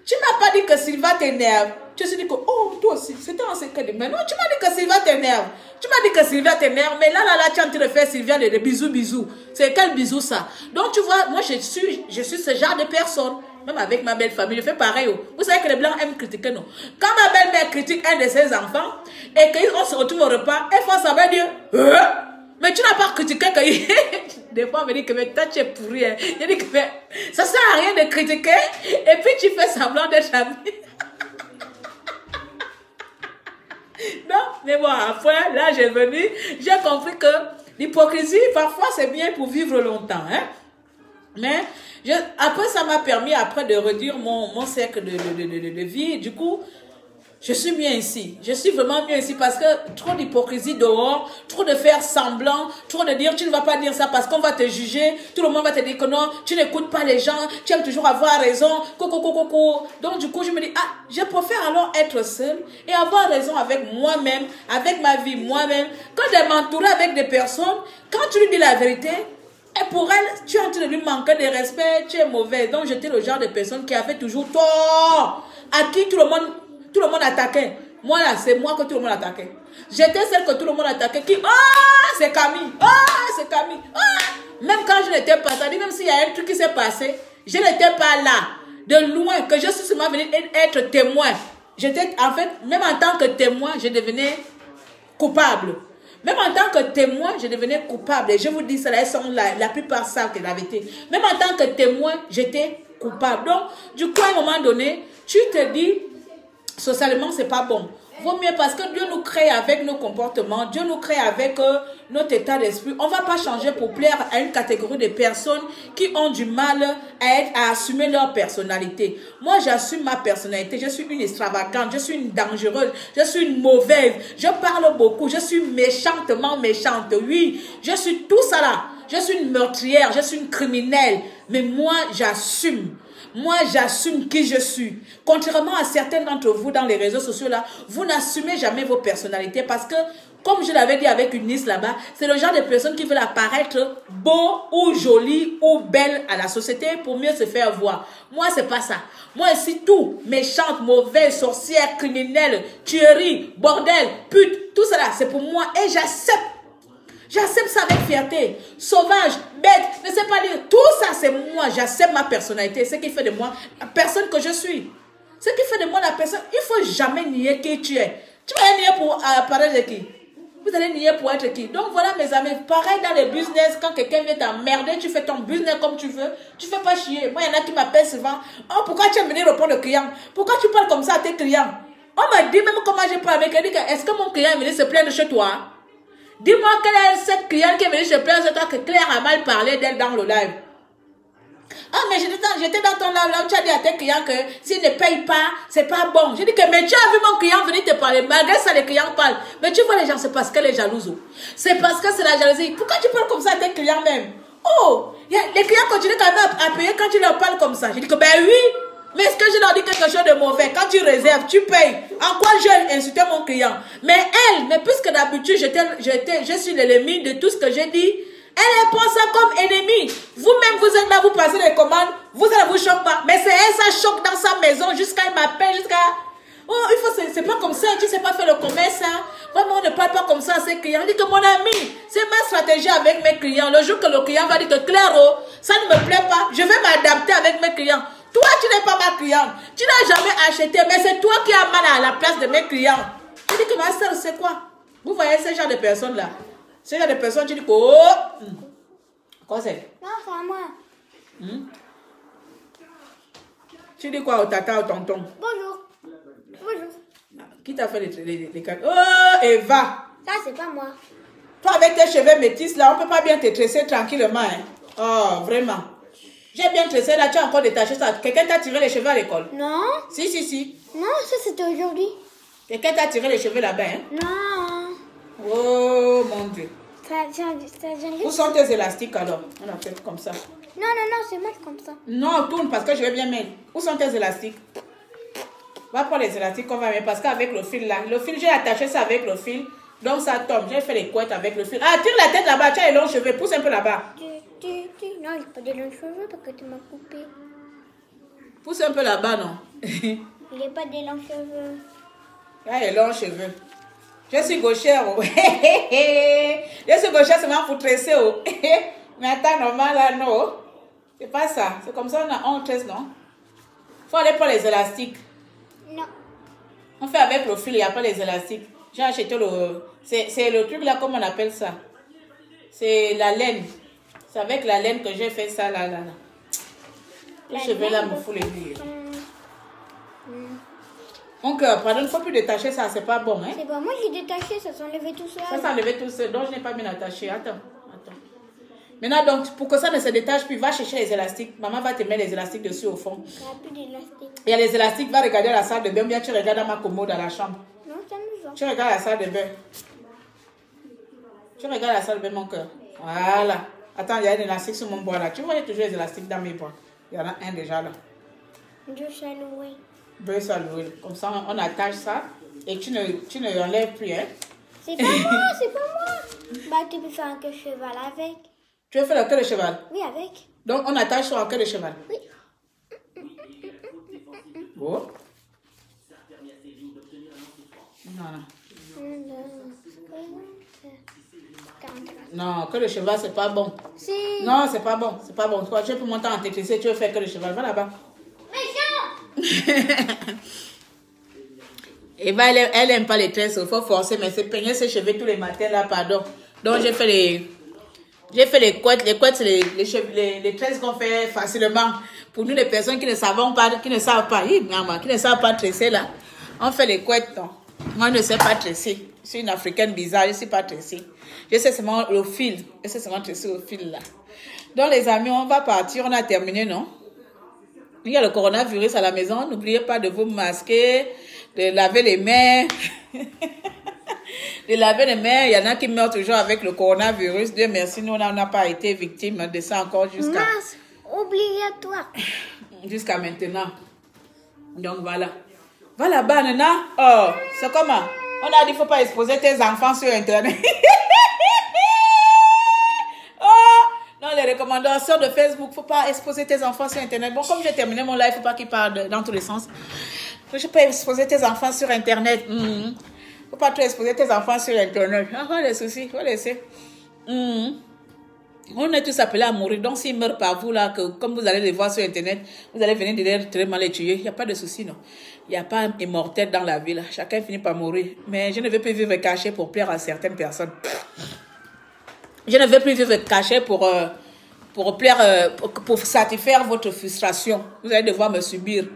tu m'as pas dit que Sylva t'énerve. Tu te dis que, oh, toi aussi, c'était un secret de... Mais non, tu m'as dit que Sylvia t'énerve. Tu m'as dit que Sylvia t'énerve. Mais là, tu es en train de faire Sylvia des bisous. C'est quel bisou ça? Donc, tu vois, moi, je suis ce genre de personne. Même avec ma belle famille, je fais pareil. Vous savez que les Blancs aiment critiquer, non? Quand ma belle-mère critique un de ses enfants, et qu'on se retrouve au repas, elle fait ça, veut dire, mais tu n'as pas critiqué que... Des fois, on me dit que mais toi, tu es pourri. Hein. Je dis que mais, ça ne sert à rien de critiquer. Et puis, tu fais semblant d'être ami. Non, mais bon, après, là, j'ai compris que l'hypocrisie, parfois, c'est bien pour vivre longtemps. Hein? Mais, après, ça m'a permis, après, de réduire mon cercle de vie. Du coup... Je suis mieux ici. Je suis vraiment mieux ici parce que trop d'hypocrisie dehors, trop de faire semblant, trop de dire tu ne vas pas dire ça parce qu'on va te juger, tout le monde va te dire que non, tu n'écoutes pas les gens, tu aimes toujours avoir raison, Donc du coup je me dis, je préfère alors être seule et avoir raison avec moi-même, avec ma vie moi-même, que de m'entourer avec des personnes, quand tu lui dis la vérité, et pour elle, tu es en train de lui manquer de respect, tu es mauvaise. Donc j'étais le genre de personne qui avait toujours tort, à qui tout le monde attaquait. Moi là, c'est moi que tout le monde attaquait. J'étais celle que tout le monde attaquait. Qui, c'est Camille. C'est Camille. Même quand je n'étais pas, c'est-à-dire même s'il y a un truc qui s'est passé, je n'étais pas là. De loin, que je suis seulement venue être témoin. J'étais, en fait, même en tant que témoin, je devenais coupable. Même en tant que témoin, je devenais coupable. Et je vous dis ça, elles sont là, la plupart savent que la vérité. Même en tant que témoin, j'étais coupable. Donc, du coup, à un moment donné, tu te dis, socialement, c'est pas bon. Vaut mieux parce que Dieu nous crée avec nos comportements, Dieu nous crée avec notre état d'esprit. On ne va pas changer pour plaire à une catégorie de personnes qui ont du mal à assumer leur personnalité. Moi, j'assume ma personnalité. Je suis une extravagante, je suis une dangereuse, je suis une mauvaise, je parle beaucoup, je suis méchantement méchante. Oui, je suis tout ça là. Je suis une meurtrière, je suis une criminelle. Mais moi, j'assume. Moi, j'assume qui je suis. Contrairement à certains d'entre vous dans les réseaux sociaux là, vous n'assumez jamais vos personnalités parce que, comme je l'avais dit avec une nièce là-bas, c'est le genre de personnes qui veulent apparaître beau ou jolie ou belle à la société pour mieux se faire voir. Moi, c'est pas ça. Moi, c'est tout. Méchante, mauvaise, sorcière, criminelle, tuerie, bordel, pute, tout cela, c'est pour moi et j'accepte. J'accepte ça avec fierté. Sauvage, bête, ne sais pas dire. Tout ça, c'est moi. J'accepte ma personnalité. Ce qui fait de moi la personne que je suis. Ce qui fait de moi la personne. Il ne faut jamais nier qui tu es. Tu vas nier pour apparaître de qui? Vous allez nier pour être qui? Donc voilà mes amis. Pareil dans les business. Quand quelqu'un vient t'emmerder, tu fais ton business comme tu veux. Tu ne fais pas chier. Moi, il y en a qui m'appellent souvent. Oh, pourquoi tu es venu répondre aux clients? Pourquoi tu parles comme ça à tes clients? On m'a dit même comment je parle avec elle. Est-ce que mon client est venu se plaindre chez toi? Dis-moi quelle est cette cliente qui est venue se plaindre sur toi que Claire a mal parlé d'elle dans le live. Mais j'étais dans ton live là où tu as dit à tes clients que s'ils ne payent pas, c'est pas bon. J'ai dit que mais tu as vu mon client venir te parler. Malgré ça, les clients parlent. Mais tu vois les gens, c'est parce qu'elle est jalouse. C'est parce que c'est la jalousie. Pourquoi tu parles comme ça à tes clients même? Oh, les clients continuent quand même à payer quand tu leur parles comme ça. J'ai dit que ben oui. Mais est-ce que je leur dis quelque chose de mauvais? Quand tu réserves, tu payes. En quoi j'ai insulté mon client? Mais elle, mais puisque d'habitude, je suis l'ennemi de tout ce que j'ai dit, elle prend ça comme ennemi. Vous-même, vous êtes là, vous passez les commandes, vous ne vous choque pas. Mais c'est elle, ça choque dans sa maison jusqu'à elle m'appelle, jusqu'à... Oh, c'est pas comme ça, tu ne sais pas faire le commerce. Hein? Vraiment, on ne parle pas comme ça à ses clients. Je dis que mon ami, c'est ma stratégie avec mes clients. Le jour que le client va dire que Claire, ça ne me plaît pas, je vais m'adapter avec mes clients. Toi, tu n'es pas ma cliente. Tu n'as jamais acheté, mais c'est toi qui as mal à la place de mes clients. Je dis que ma soeur, c'est quoi? Vous voyez ce genre de personnes-là? Ce genre de personnes, tu dis que... Oh, quoi c'est? Non, c'est à moi. Tu dis quoi au tata, au tonton? Bonjour. Bonjour. Qui t'a fait les cartes? Oh, Eva! Ça, c'est pas moi. Toi, avec tes cheveux métis, là, on ne peut pas bien te tresser tranquillement. Hein? Oh, vraiment. J'ai bien tressé, là, tu as encore détaché ça. Quelqu'un t'a tiré les cheveux à l'école? Non. Si. Non, ça, c'était aujourd'hui. Quelqu'un t'a tiré les cheveux là-bas, hein? Non. Oh, mon Dieu. Ça, Où sont tes élastiques, alors? On a fait comme ça. Non, c'est mal comme ça. Non, tourne, parce que je vais bien mettre. Où sont tes élastiques? Va prendre les élastiques qu'on va mettre, parce qu'avec le fil, là, le fil, j'ai attaché ça avec le fil. Donc, ça tombe. J'ai fait les couettes avec le fil. Ah, tire la tête là-bas, tu as les longs cheveux. Pousse un peu là-bas. Non, il n'y a pas de longs cheveux parce que tu m'as coupé. Pousse un peu là-bas, non? Il n'y a pas de longs cheveux. Ah, les longs cheveux. Je suis gauchère. Oh. Je suis gauchère seulement pour tresser. Oh. Mais attends, normal là, non. C'est pas ça. C'est comme ça, on tresse, non? Faut aller pour les élastiques. Non. On fait avec le fil, il n'y a pas les élastiques. J'ai acheté le... C'est le truc là, comment on appelle ça? C'est la laine. C'est avec la laine que j'ai fait ça là. Les cheveux là me fout les billes. Mon cœur, pardon, il ne faut plus détacher ça, c'est pas bon, hein? C'est pas moi qui ai détaché, ça s'est enlevé tout seul. Ça s'est enlevé tout seul, donc je n'ai pas bien attaché. Attends. Maintenant, donc, pour que ça ne se détache plus, va chercher les élastiques. Maman va te mettre les élastiques dessus au fond. Il n'y a plus d'élastique. Il y a les élastiques, va regarder la salle de bain, bien tu regardes dans ma commode dans la chambre. Non, ça nous va. Tu regardes la salle de bain. Tu regardes la salle de bain, mon cœur. Voilà. Attends, il y a un élastique sur mon bois là. Tu vois, il y a toujours les élastiques dans mes bois. Il y en a un déjà là. Dieu saloué. Dieu saloué. Comme ça, on attache ça et tu ne enlèves plus, hein. C'est pas moi, c'est pas moi. Bah, tu peux faire un queue de cheval avec. Tu veux faire la queue de cheval? Oui, avec. Donc, on attache sur la queue de cheval. Oui. Oh. Voilà. Non, queue de cheval, c'est pas bon. Si. Non, c'est pas bon. C'est pas bon. Toi, tu peux monter en technicien, tu veux faire queue de cheval. Va là-bas. Eva, elle aime pas les tresses, il faut forcer, mais c'est peigner ses cheveux tous les matins là, pardon. Donc j'ai fait les couettes, les tresses qu'on fait facilement. Pour nous les personnes qui ne savent pas tresser là, on fait les couettes. Non. Moi je ne sais pas tresser. Je suis une africaine bizarre, je ne sais pas tresser. Je sais seulement le fil, je sais seulement tresser le fil là. Donc les amis, on va partir, on a terminé, non? Il y a le coronavirus à la maison. N'oubliez pas de vous masquer, de laver les mains. De laver les mains. Il y en a qui meurent toujours avec le coronavirus. Dieu merci, nous, on n'a pas été victimes de ça encore jusqu'à... Masque obligatoire. Jusqu'à maintenant. Donc voilà. Va là-bas, Nana. Oh, c'est comment? On a dit qu'il ne faut pas exposer tes enfants sur Internet. Non, les recommandations de Facebook, il ne faut pas exposer tes enfants sur Internet. Bon, comme j'ai terminé mon live, il ne faut pas qu'ils parlent dans tous les sens. Je ne peux pas exposer tes enfants sur Internet. Il ne faut pas trop exposer tes enfants sur Internet. Pas de soucis, il faut laisser. On est tous appelés à mourir. Donc, s'ils meurent par vous, là, que, comme vous allez les voir sur Internet, vous allez venir directement les tuer. Il n'y a pas de souci, non. Il n'y a pas immortel dans la vie, là. Chacun finit par mourir. Mais je ne veux plus vivre caché pour plaire à certaines personnes. Je ne veux plus vivre caché pour plaire, pour satisfaire votre frustration. Vous allez devoir me subir.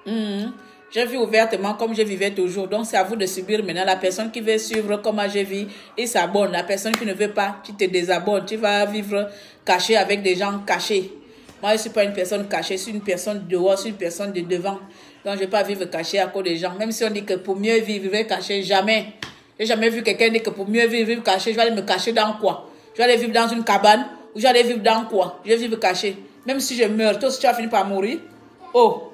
Je vis ouvertement comme je vivais toujours. Donc, c'est à vous de subir maintenant. La personne qui veut suivre comment je vis, il s'abonne. La personne qui ne veut pas, tu te désabonnes. Tu vas vivre caché avec des gens cachés. Moi, je ne suis pas une personne cachée. Je suis une personne dehors, je suis une personne de devant. Donc, je ne vais pas vivre caché à cause des gens. Même si on dit que pour mieux vivre caché, jamais. Je n'ai jamais vu quelqu'un dire que pour mieux vivre caché, je vais aller me cacher dans quoi? Je vais aller vivre dans une cabane ou je vais aller vivre dans quoi? Je vais vivre caché. Même si je meurs, toi aussi tu vas finir par mourir. Oh!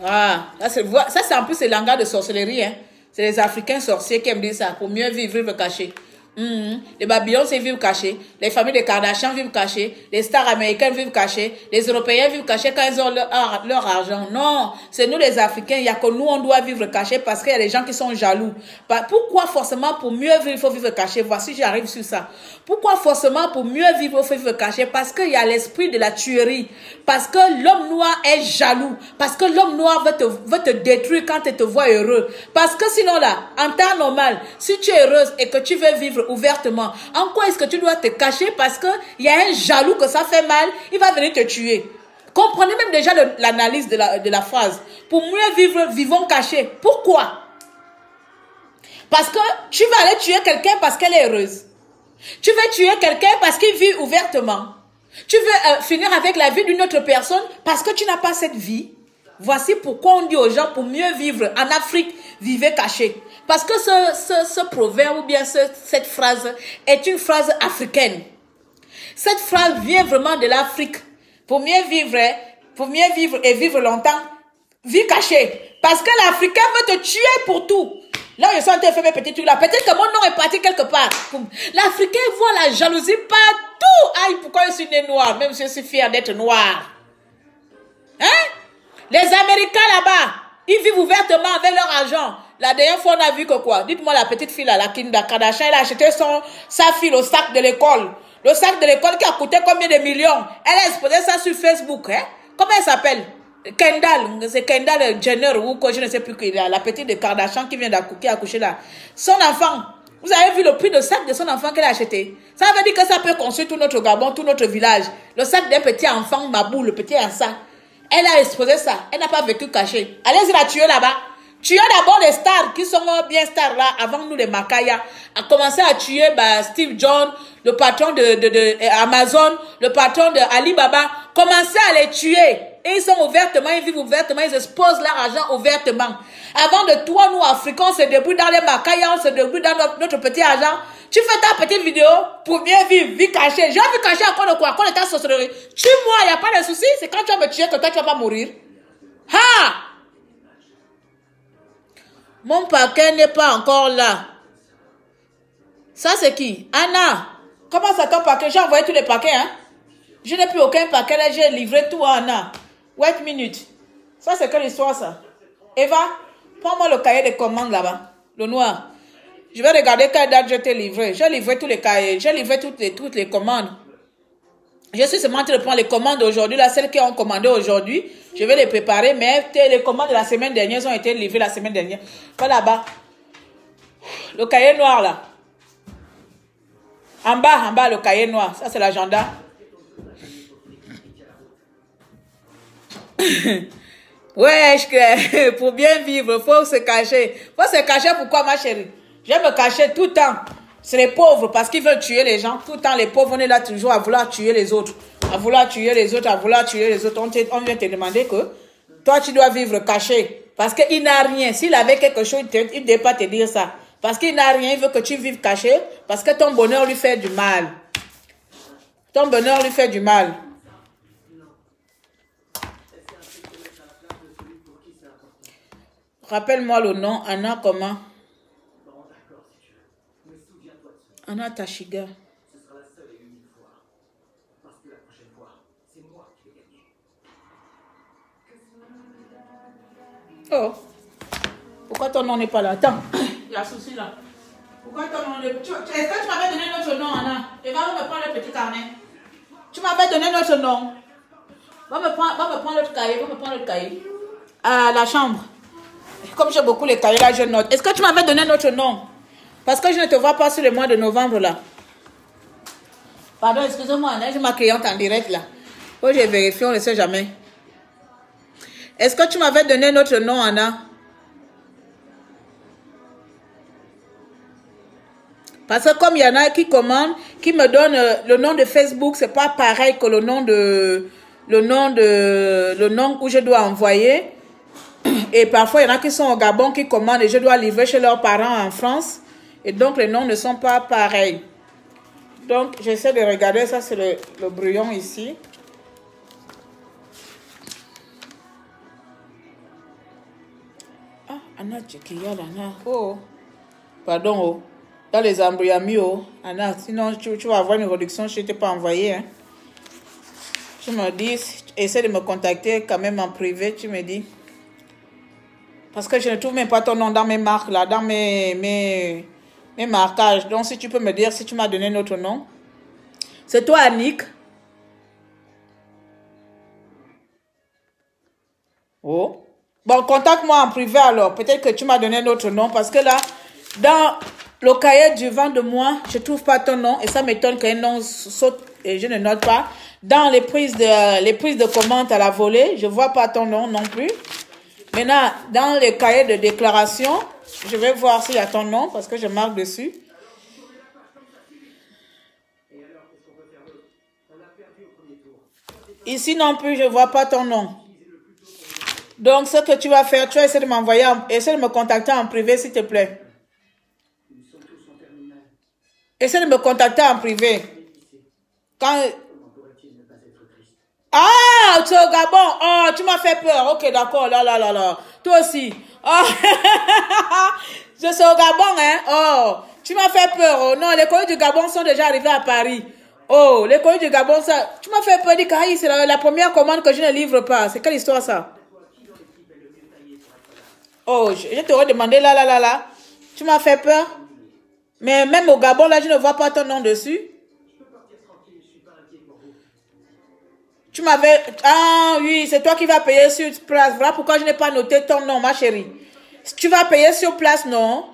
Ah, ça c'est en plus c'est langage de sorcellerie. Hein. C'est les Africains sorciers qui aiment dire ça. Pour mieux vivre caché. Les Babylons vivent cachés. Les familles de Kardashian vivent cachées. Les stars américaines vivent cachées. Les Européens vivent cachés quand ils ont leur argent. Non, c'est nous les Africains. Il y a que nous on doit vivre cachés parce qu'il y a des gens qui sont jaloux. Pourquoi forcément pour mieux vivre il faut vivre caché? Voici j'arrive sur ça. Pourquoi forcément pour mieux vivre il faut vivre caché? Parce qu'il y a l'esprit de la tuerie. Parce que l'homme noir est jaloux. Parce que l'homme noir veut te détruire quand il te voit heureux. Parce que sinon là, en temps normal, si tu es heureuse et que tu veux vivre ouvertement, en quoi est-ce que tu dois te cacher? Parce que il y a un jaloux que ça fait mal, il va venir te tuer. Comprenez même déjà l'analyse de la phrase. Pour mieux vivre, vivons cachés. Pourquoi? Parce que tu vas aller tuer quelqu'un parce qu'elle est heureuse. Tu veux tuer quelqu'un parce qu'il vit ouvertement. Tu veux finir avec la vie d'une autre personne parce que tu n'as pas cette vie. Voici pourquoi on dit aux gens, pour mieux vivre en Afrique, vivez cachés. Parce que ce proverbe ou bien cette phrase est une phrase africaine. Cette phrase vient vraiment de l'Afrique. Pour mieux vivre et vivre longtemps, vis caché. Parce que l'Africain veut te tuer pour tout. Là, je suis en train de faire mes petits trucs là. Peut-être que mon nom est parti quelque part. L'Africain voit la jalousie partout. Aïe, pourquoi je suis né noir? Même si je suis fier d'être noir. Hein? Les Américains là-bas, ils vivent ouvertement avec leur argent. La dernière fois, on a vu que quoi? Dites-moi la petite fille là, la Kim Kardashian, elle a acheté sa fille au sac de l'école. Le sac de l'école qui a coûté combien de millions? Elle a exposé ça sur Facebook. Hein? Comment elle s'appelle? Kendall. C'est Kendall Jenner ou quoi, je ne sais plus qui. La petite de Kardashian qui vient d'accoucher là. Son enfant. Vous avez vu le prix de sac de son enfant qu'elle a acheté? Ça veut dire que ça peut construire tout notre Gabon, tout notre village. Le sac d'un petit enfant, Mabou, le petit enfant. Elle a exposé ça. Elle n'a pas vécu caché. Allez-y la tuer là-bas. Tuer d'abord les stars qui sont bien stars là, avant nous les Makaya. A commencé à tuer Steve Jobs, le patron de Amazon, le patron de Alibaba. Commencez à les tuer. Et ils sont ouvertement, ils vivent ouvertement, ils exposent leur argent ouvertement. Avant de toi, nous Africains, on se débrouille dans les Makaya, on se débrouille dans notre petit argent. Tu fais ta petite vidéo pour bien vivre, vie cachée. J'ai envie cacher encore de quoi? Quand l'état sorcellerie. Tue-moi, il n'y a pas de souci. C'est quand tu vas me tuer que toi, tu vas pas mourir. Ha! Mon paquet n'est pas encore là. Ça, c'est qui? Anna. Comment ça ton paquet? J'ai envoyé tous les paquets, hein? Je n'ai plus aucun paquet là, j'ai livré tout à Anna. Wait minute. Ça, c'est quelle histoire, ça? Eva, prends-moi le cahier de commandes là-bas. Le noir. Je vais regarder quelle date je t'ai livré. J'ai livré tous les cahiers. J'ai livré toutes les commandes. Je suis seulement en train de prendre les commandes aujourd'hui. Là, celles qui ont commandé aujourd'hui, je vais les préparer. Mais les commandes de la semaine dernière ont été livrées la semaine dernière. Pas là-bas. Le cahier noir, là. En bas, le cahier noir. Ça, c'est l'agenda. Ouais, pour bien vivre, il faut se cacher. Il faut se cacher pourquoi, ma chérie? Je vais me cacher tout le temps. C'est les pauvres parce qu'ils veulent tuer les gens. Tout le temps, les pauvres, on est là toujours à vouloir tuer les autres. À vouloir tuer les autres, à vouloir tuer les autres. On vient te demander que toi, tu dois vivre caché. Parce qu'il n'a rien. S'il avait quelque chose, il ne devait pas te dire ça. Parce qu'il n'a rien, il veut que tu vives caché. Parce que ton bonheur lui fait du mal. Ton bonheur lui fait du mal. Rappelle-moi le nom. Anna comment? Anna Tashiga. Oh. Pourquoi ton nom n'est pas là? Attends. Il y a un souci là. Pourquoi ton nom n'est pas là? Est-ce que tu m'avais donné notre nom, Anna? Et va me prendre le petit carnet. Tu m'avais donné notre nom. Va me prendre le cahier. Va me prendre le cahier. À la chambre. Comme j'ai beaucoup les cahiers là, je note. Est-ce que tu m'avais donné notre nom? Parce que je ne te vois pas sur le mois de novembre là. Pardon, excusez-moi, j'ai ma cliente en direct là. Faut que je vérifie, on ne sait jamais. Est-ce que tu m'avais donné notre nom, Anna? Parce que comme il y en a qui commandent, qui me donnent le nom de Facebook, c'est pas pareil que le nom où je dois envoyer. Et parfois, il y en a qui sont au Gabon, qui commandent et je dois livrer chez leurs parents en France. Et donc, les noms ne sont pas pareils. Donc, j'essaie de regarder. Ça, c'est le brouillon ici. Ah, Anna Tchikia, Anna. Oh, pardon, oh. Dans les embryons, oh. Anna, sinon, tu vas avoir une réduction, je ne t'ai pas envoyé. Hein. Tu me dis, essaie de me contacter quand même en privé, tu me dis. Parce que je ne trouve même pas ton nom dans mes marques, là, dans mes marquages. Donc, si tu peux me dire si tu m'as donné notre nom. C'est toi, Annick. Oh. Bon, contacte-moi en privé alors. Peut-être que tu m'as donné notre nom. Parce que là, dans le cahier du vent de moi, je ne trouve pas ton nom. Et ça m'étonne qu'un nom saute et je ne note pas. Dans les prises de commande à la volée, je ne vois pas ton nom non plus. Maintenant, dans le cahier de déclaration, je vais voir s'il y a ton nom parce que je marque dessus. Ici non plus, je ne vois pas ton nom. Donc, ce que tu vas faire, tu vas essayer de m'envoyer, essayer de me contacter en privé, s'il te plaît. Essaie de me contacter en privé. Quand... Ah, tu es au Gabon. Oh, tu m'as fait peur. Ok, d'accord. Là. Toi aussi. Oh. Je suis au Gabon, hein. Oh, tu m'as fait peur. Oh, non, les colis du Gabon sont déjà arrivés à Paris. Oh, les colis du Gabon, ça... Tu m'as fait peur. Dis que c'est la première commande que je ne livre pas. C'est quelle histoire, ça? Oh, je t'aurais demandé là. Tu m'as fait peur. Mais même au Gabon, là, je ne vois pas ton nom dessus. Tu m'avais... Ah oui, c'est toi qui vas payer sur place. Voilà pourquoi je n'ai pas noté ton nom, ma chérie. Si tu vas payer sur place, non.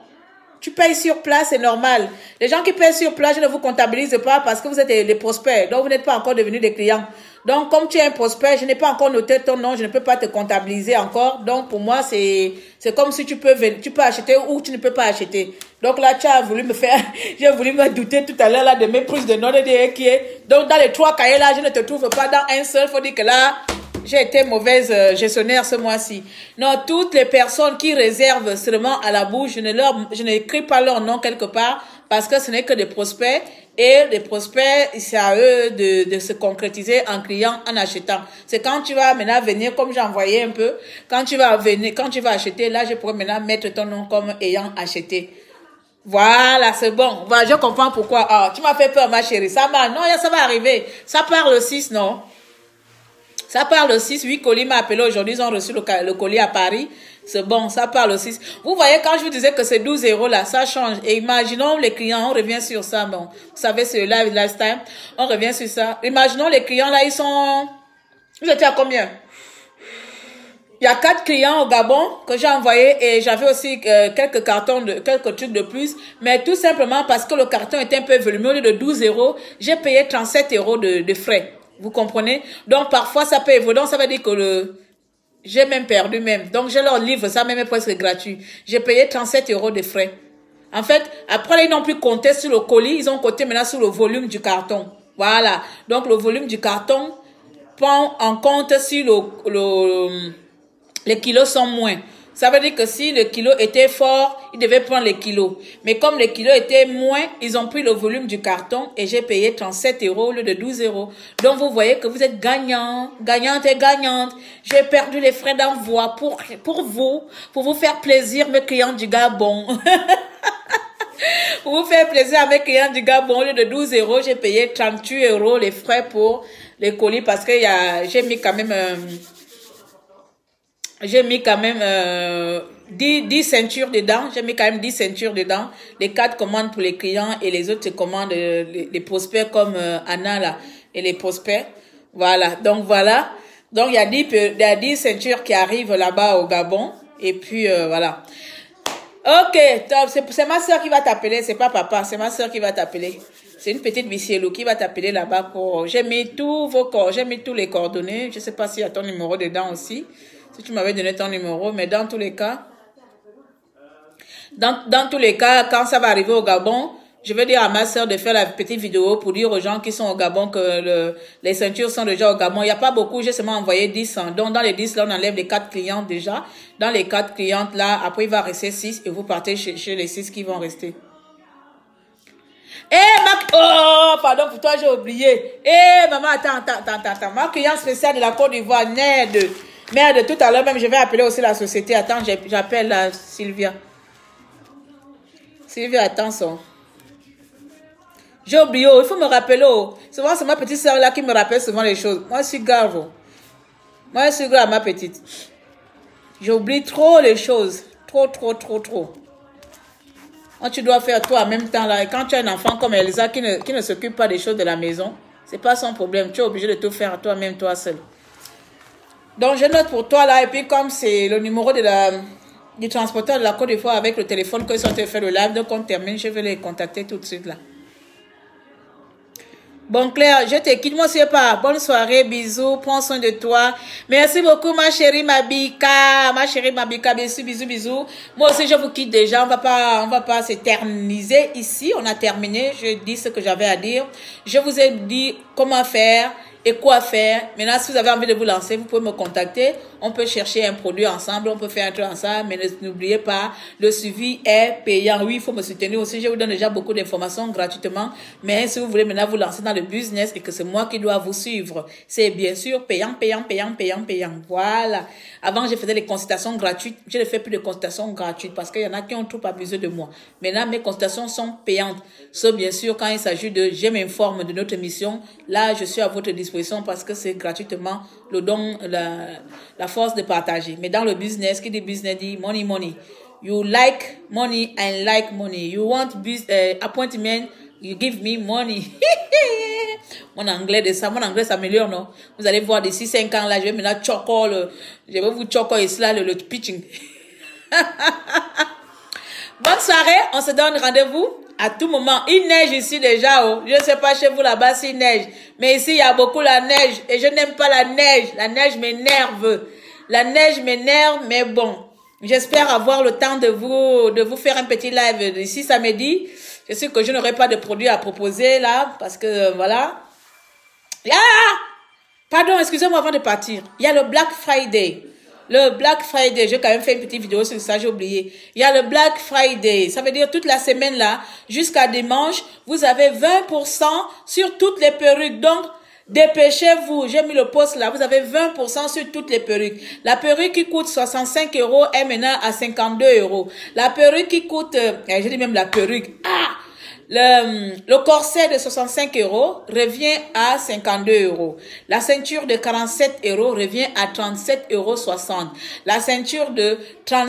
Tu payes sur place, c'est normal. Les gens qui payent sur place, je ne vous comptabilise pas parce que vous êtes des prospects. Donc, vous n'êtes pas encore devenus des clients. Donc, comme tu es un prospect, je n'ai pas encore noté ton nom. Je ne peux pas te comptabiliser encore. Donc, pour moi, c'est comme si tu peux acheter ou tu ne peux pas acheter. Donc, là, tu as voulu me faire... J'ai voulu me douter tout à l'heure là de mes prises de notes qui est... Donc, dans les 3 cahiers là, je ne te trouve pas dans un seul. Il faut dire que là... J'ai été mauvaise gestionnaire ce mois-ci. Non, toutes les personnes qui réservent seulement à la bouche, je n'écris pas leur nom quelque part parce que ce n'est que des prospects et les prospects, c'est à eux de se concrétiser en client, en achetant. C'est quand tu vas maintenant venir, comme j'ai envoyé un peu, quand tu vas acheter, là, je pourrais maintenant mettre ton nom comme ayant acheté. Voilà, c'est bon. Voilà, je comprends pourquoi. Ah, tu m'as fait peur, ma chérie. Ça va, non, ça va arriver. Ça part le 6, non? Ça part le 6, 8 colis m'a appelé aujourd'hui, ils ont reçu le colis à Paris. C'est bon, ça part le 6. Vous voyez, quand je vous disais que c'est 12 € là, ça change. Et imaginons les clients, on revient sur ça. Bon, vous savez, c'est le live lifestyle. On revient sur ça. Imaginons les clients là, ils étaient à combien? Il y a 4 clients au Gabon que j'ai envoyé et j'avais aussi quelques trucs de plus. Mais tout simplement parce que le carton était un peu volumineux, au lieu de 12 €, j'ai payé 37 € de frais. Vous comprenez? Donc, parfois, ça peut évoluer. Donc, ça veut dire que j'ai même perdu même. Donc, je leur livre ça même presque gratuit. J'ai payé 37 € de frais. En fait, après, ils n'ont plus compté sur le colis. Ils ont compté maintenant sur le volume du carton. Voilà. Donc, le volume du carton prend en compte si les kilos sont moins. Ça veut dire que si le kilo était fort, ils devaient prendre les kilos. Mais comme les kilos étaient moins, ils ont pris le volume du carton et j'ai payé 37 € au lieu de 12 €. Donc, vous voyez que vous êtes gagnant, gagnante et gagnante. J'ai perdu les frais d'envoi pour vous faire plaisir, mes clients du Gabon. Pour vous faire plaisir à mes clients du Gabon, au lieu de 12 €, j'ai payé 38 € les frais pour les colis parce que j'ai mis quand même... J'ai mis quand même 10 ceintures dedans. J'ai mis quand même 10 ceintures dedans. Les 4 commandes pour les clients et les autres commandes les prospects comme Anna là et les prospects. Voilà. Donc voilà. Donc il y a 10 ceintures qui arrivent là-bas au Gabon. Et puis voilà. Ok, c'est ma soeur qui va t'appeler. C'est pas papa, c'est ma soeur qui va t'appeler. C'est une petite Bissiello qui va t'appeler là-bas pour... J'ai mis j'ai mis tous les coordonnées. Je sais pas s'il y a ton numéro dedans aussi. Si tu m'avais donné ton numéro, mais dans tous les cas, quand ça va arriver au Gabon, je vais dire à ma soeur de faire la petite vidéo pour dire aux gens qui sont au Gabon que les ceintures sont déjà au Gabon. Il n'y a pas beaucoup, j'ai seulement envoyé 10. Donc, dans les 10, là, on enlève les 4 clientes déjà. Dans les 4 clientes, là, après, il va rester 6 et vous partez chez les 6 qui vont rester. Oh, pardon, pour toi, j'ai oublié. Maman, attends. Ma cliente spéciale de la Côte d'Ivoire, Merde, tout à l'heure même, je vais appeler aussi la société. Attends, j'appelle Sylvia. Sylvia, attends ça. J'ai oublié, il faut me rappeler. Souvent, c'est ma petite soeur là qui me rappelle souvent les choses. Moi, je suis grave. Moi, je suis grave, ma petite. J'oublie trop les choses. Trop. Quand tu dois faire tout en même temps là, et quand tu as un enfant comme Elsa qui ne s'occupe pas des choses de la maison, c'est pas son problème. Tu es obligé de tout faire toi-même, toi seul. Donc, je note pour toi là, et puis comme c'est le numéro du transporteur de la Côte d'Ivoire avec le téléphone qu'ils sont en train de faire le live, donc on termine, je vais les contacter tout de suite là. Bon, Claire, je te quitte. Moi, c'est pas. Bonne soirée, bisous. Prends soin de toi. Merci beaucoup, ma chérie Mabika. Ma chérie Mabika, bisous, bisous, bisous. Moi aussi, je vous quitte déjà. On va pas s'éterniser ici. On a terminé. Je dis ce que j'avais à dire. Je vous ai dit comment faire et quoi faire. Maintenant, si vous avez envie de vous lancer, vous pouvez me contacter. On peut chercher un produit ensemble, on peut faire un truc ensemble, mais n'oubliez pas, le suivi est payant. Oui, il faut me soutenir aussi. Je vous donne déjà beaucoup d'informations gratuitement, mais si vous voulez maintenant vous lancer dans le business et que c'est moi qui dois vous suivre, c'est bien sûr payant, payant, payant, payant, payant. Voilà. Avant, je faisais les consultations gratuites. Je ne fais plus de consultations gratuites parce qu'il y en a qui ont trop abusé de moi. Maintenant, mes consultations sont payantes. Sauf bien sûr quand il s'agit de je m'informe de notre émission. Là, je suis à votre disposition parce que c'est gratuitement le don, la force de partager. Mais dans le business, qui dit business dit money, money. You like money and like money. You want appointment, you give me money. Mon anglais s'améliore, non? Vous allez voir d'ici 5 ans là, je vais maintenant je vais vous choquer ici là, le pitching. Bonne soirée, on se donne rendez-vous à tout moment. Il neige ici déjà, oh. Je ne sais pas chez vous là-bas s'il neige, mais ici il y a beaucoup la neige et je n'aime pas la neige. La neige m'énerve. La neige m'énerve, mais bon, j'espère avoir le temps de vous faire un petit live d'ici samedi. Je sais que je n'aurai pas de produits à proposer là, parce que voilà. Ah! Pardon, excusez-moi avant de partir. Il y a le Black Friday. Le Black Friday, j'ai quand même fait une petite vidéo sur ça, j'ai oublié. Il y a le Black Friday. Ça veut dire toute la semaine là, jusqu'à dimanche, vous avez 20% sur toutes les perruques. Donc, dépêchez-vous. J'ai mis le post là. Vous avez 20% sur toutes les perruques. La perruque qui coûte 65 € est maintenant à 52 €. La perruque qui coûte, j'ai dit même la perruque. Ah! Le corset de 65 € revient à 52 €. La ceinture de 47 € revient à 37,60 €. La ceinture de 30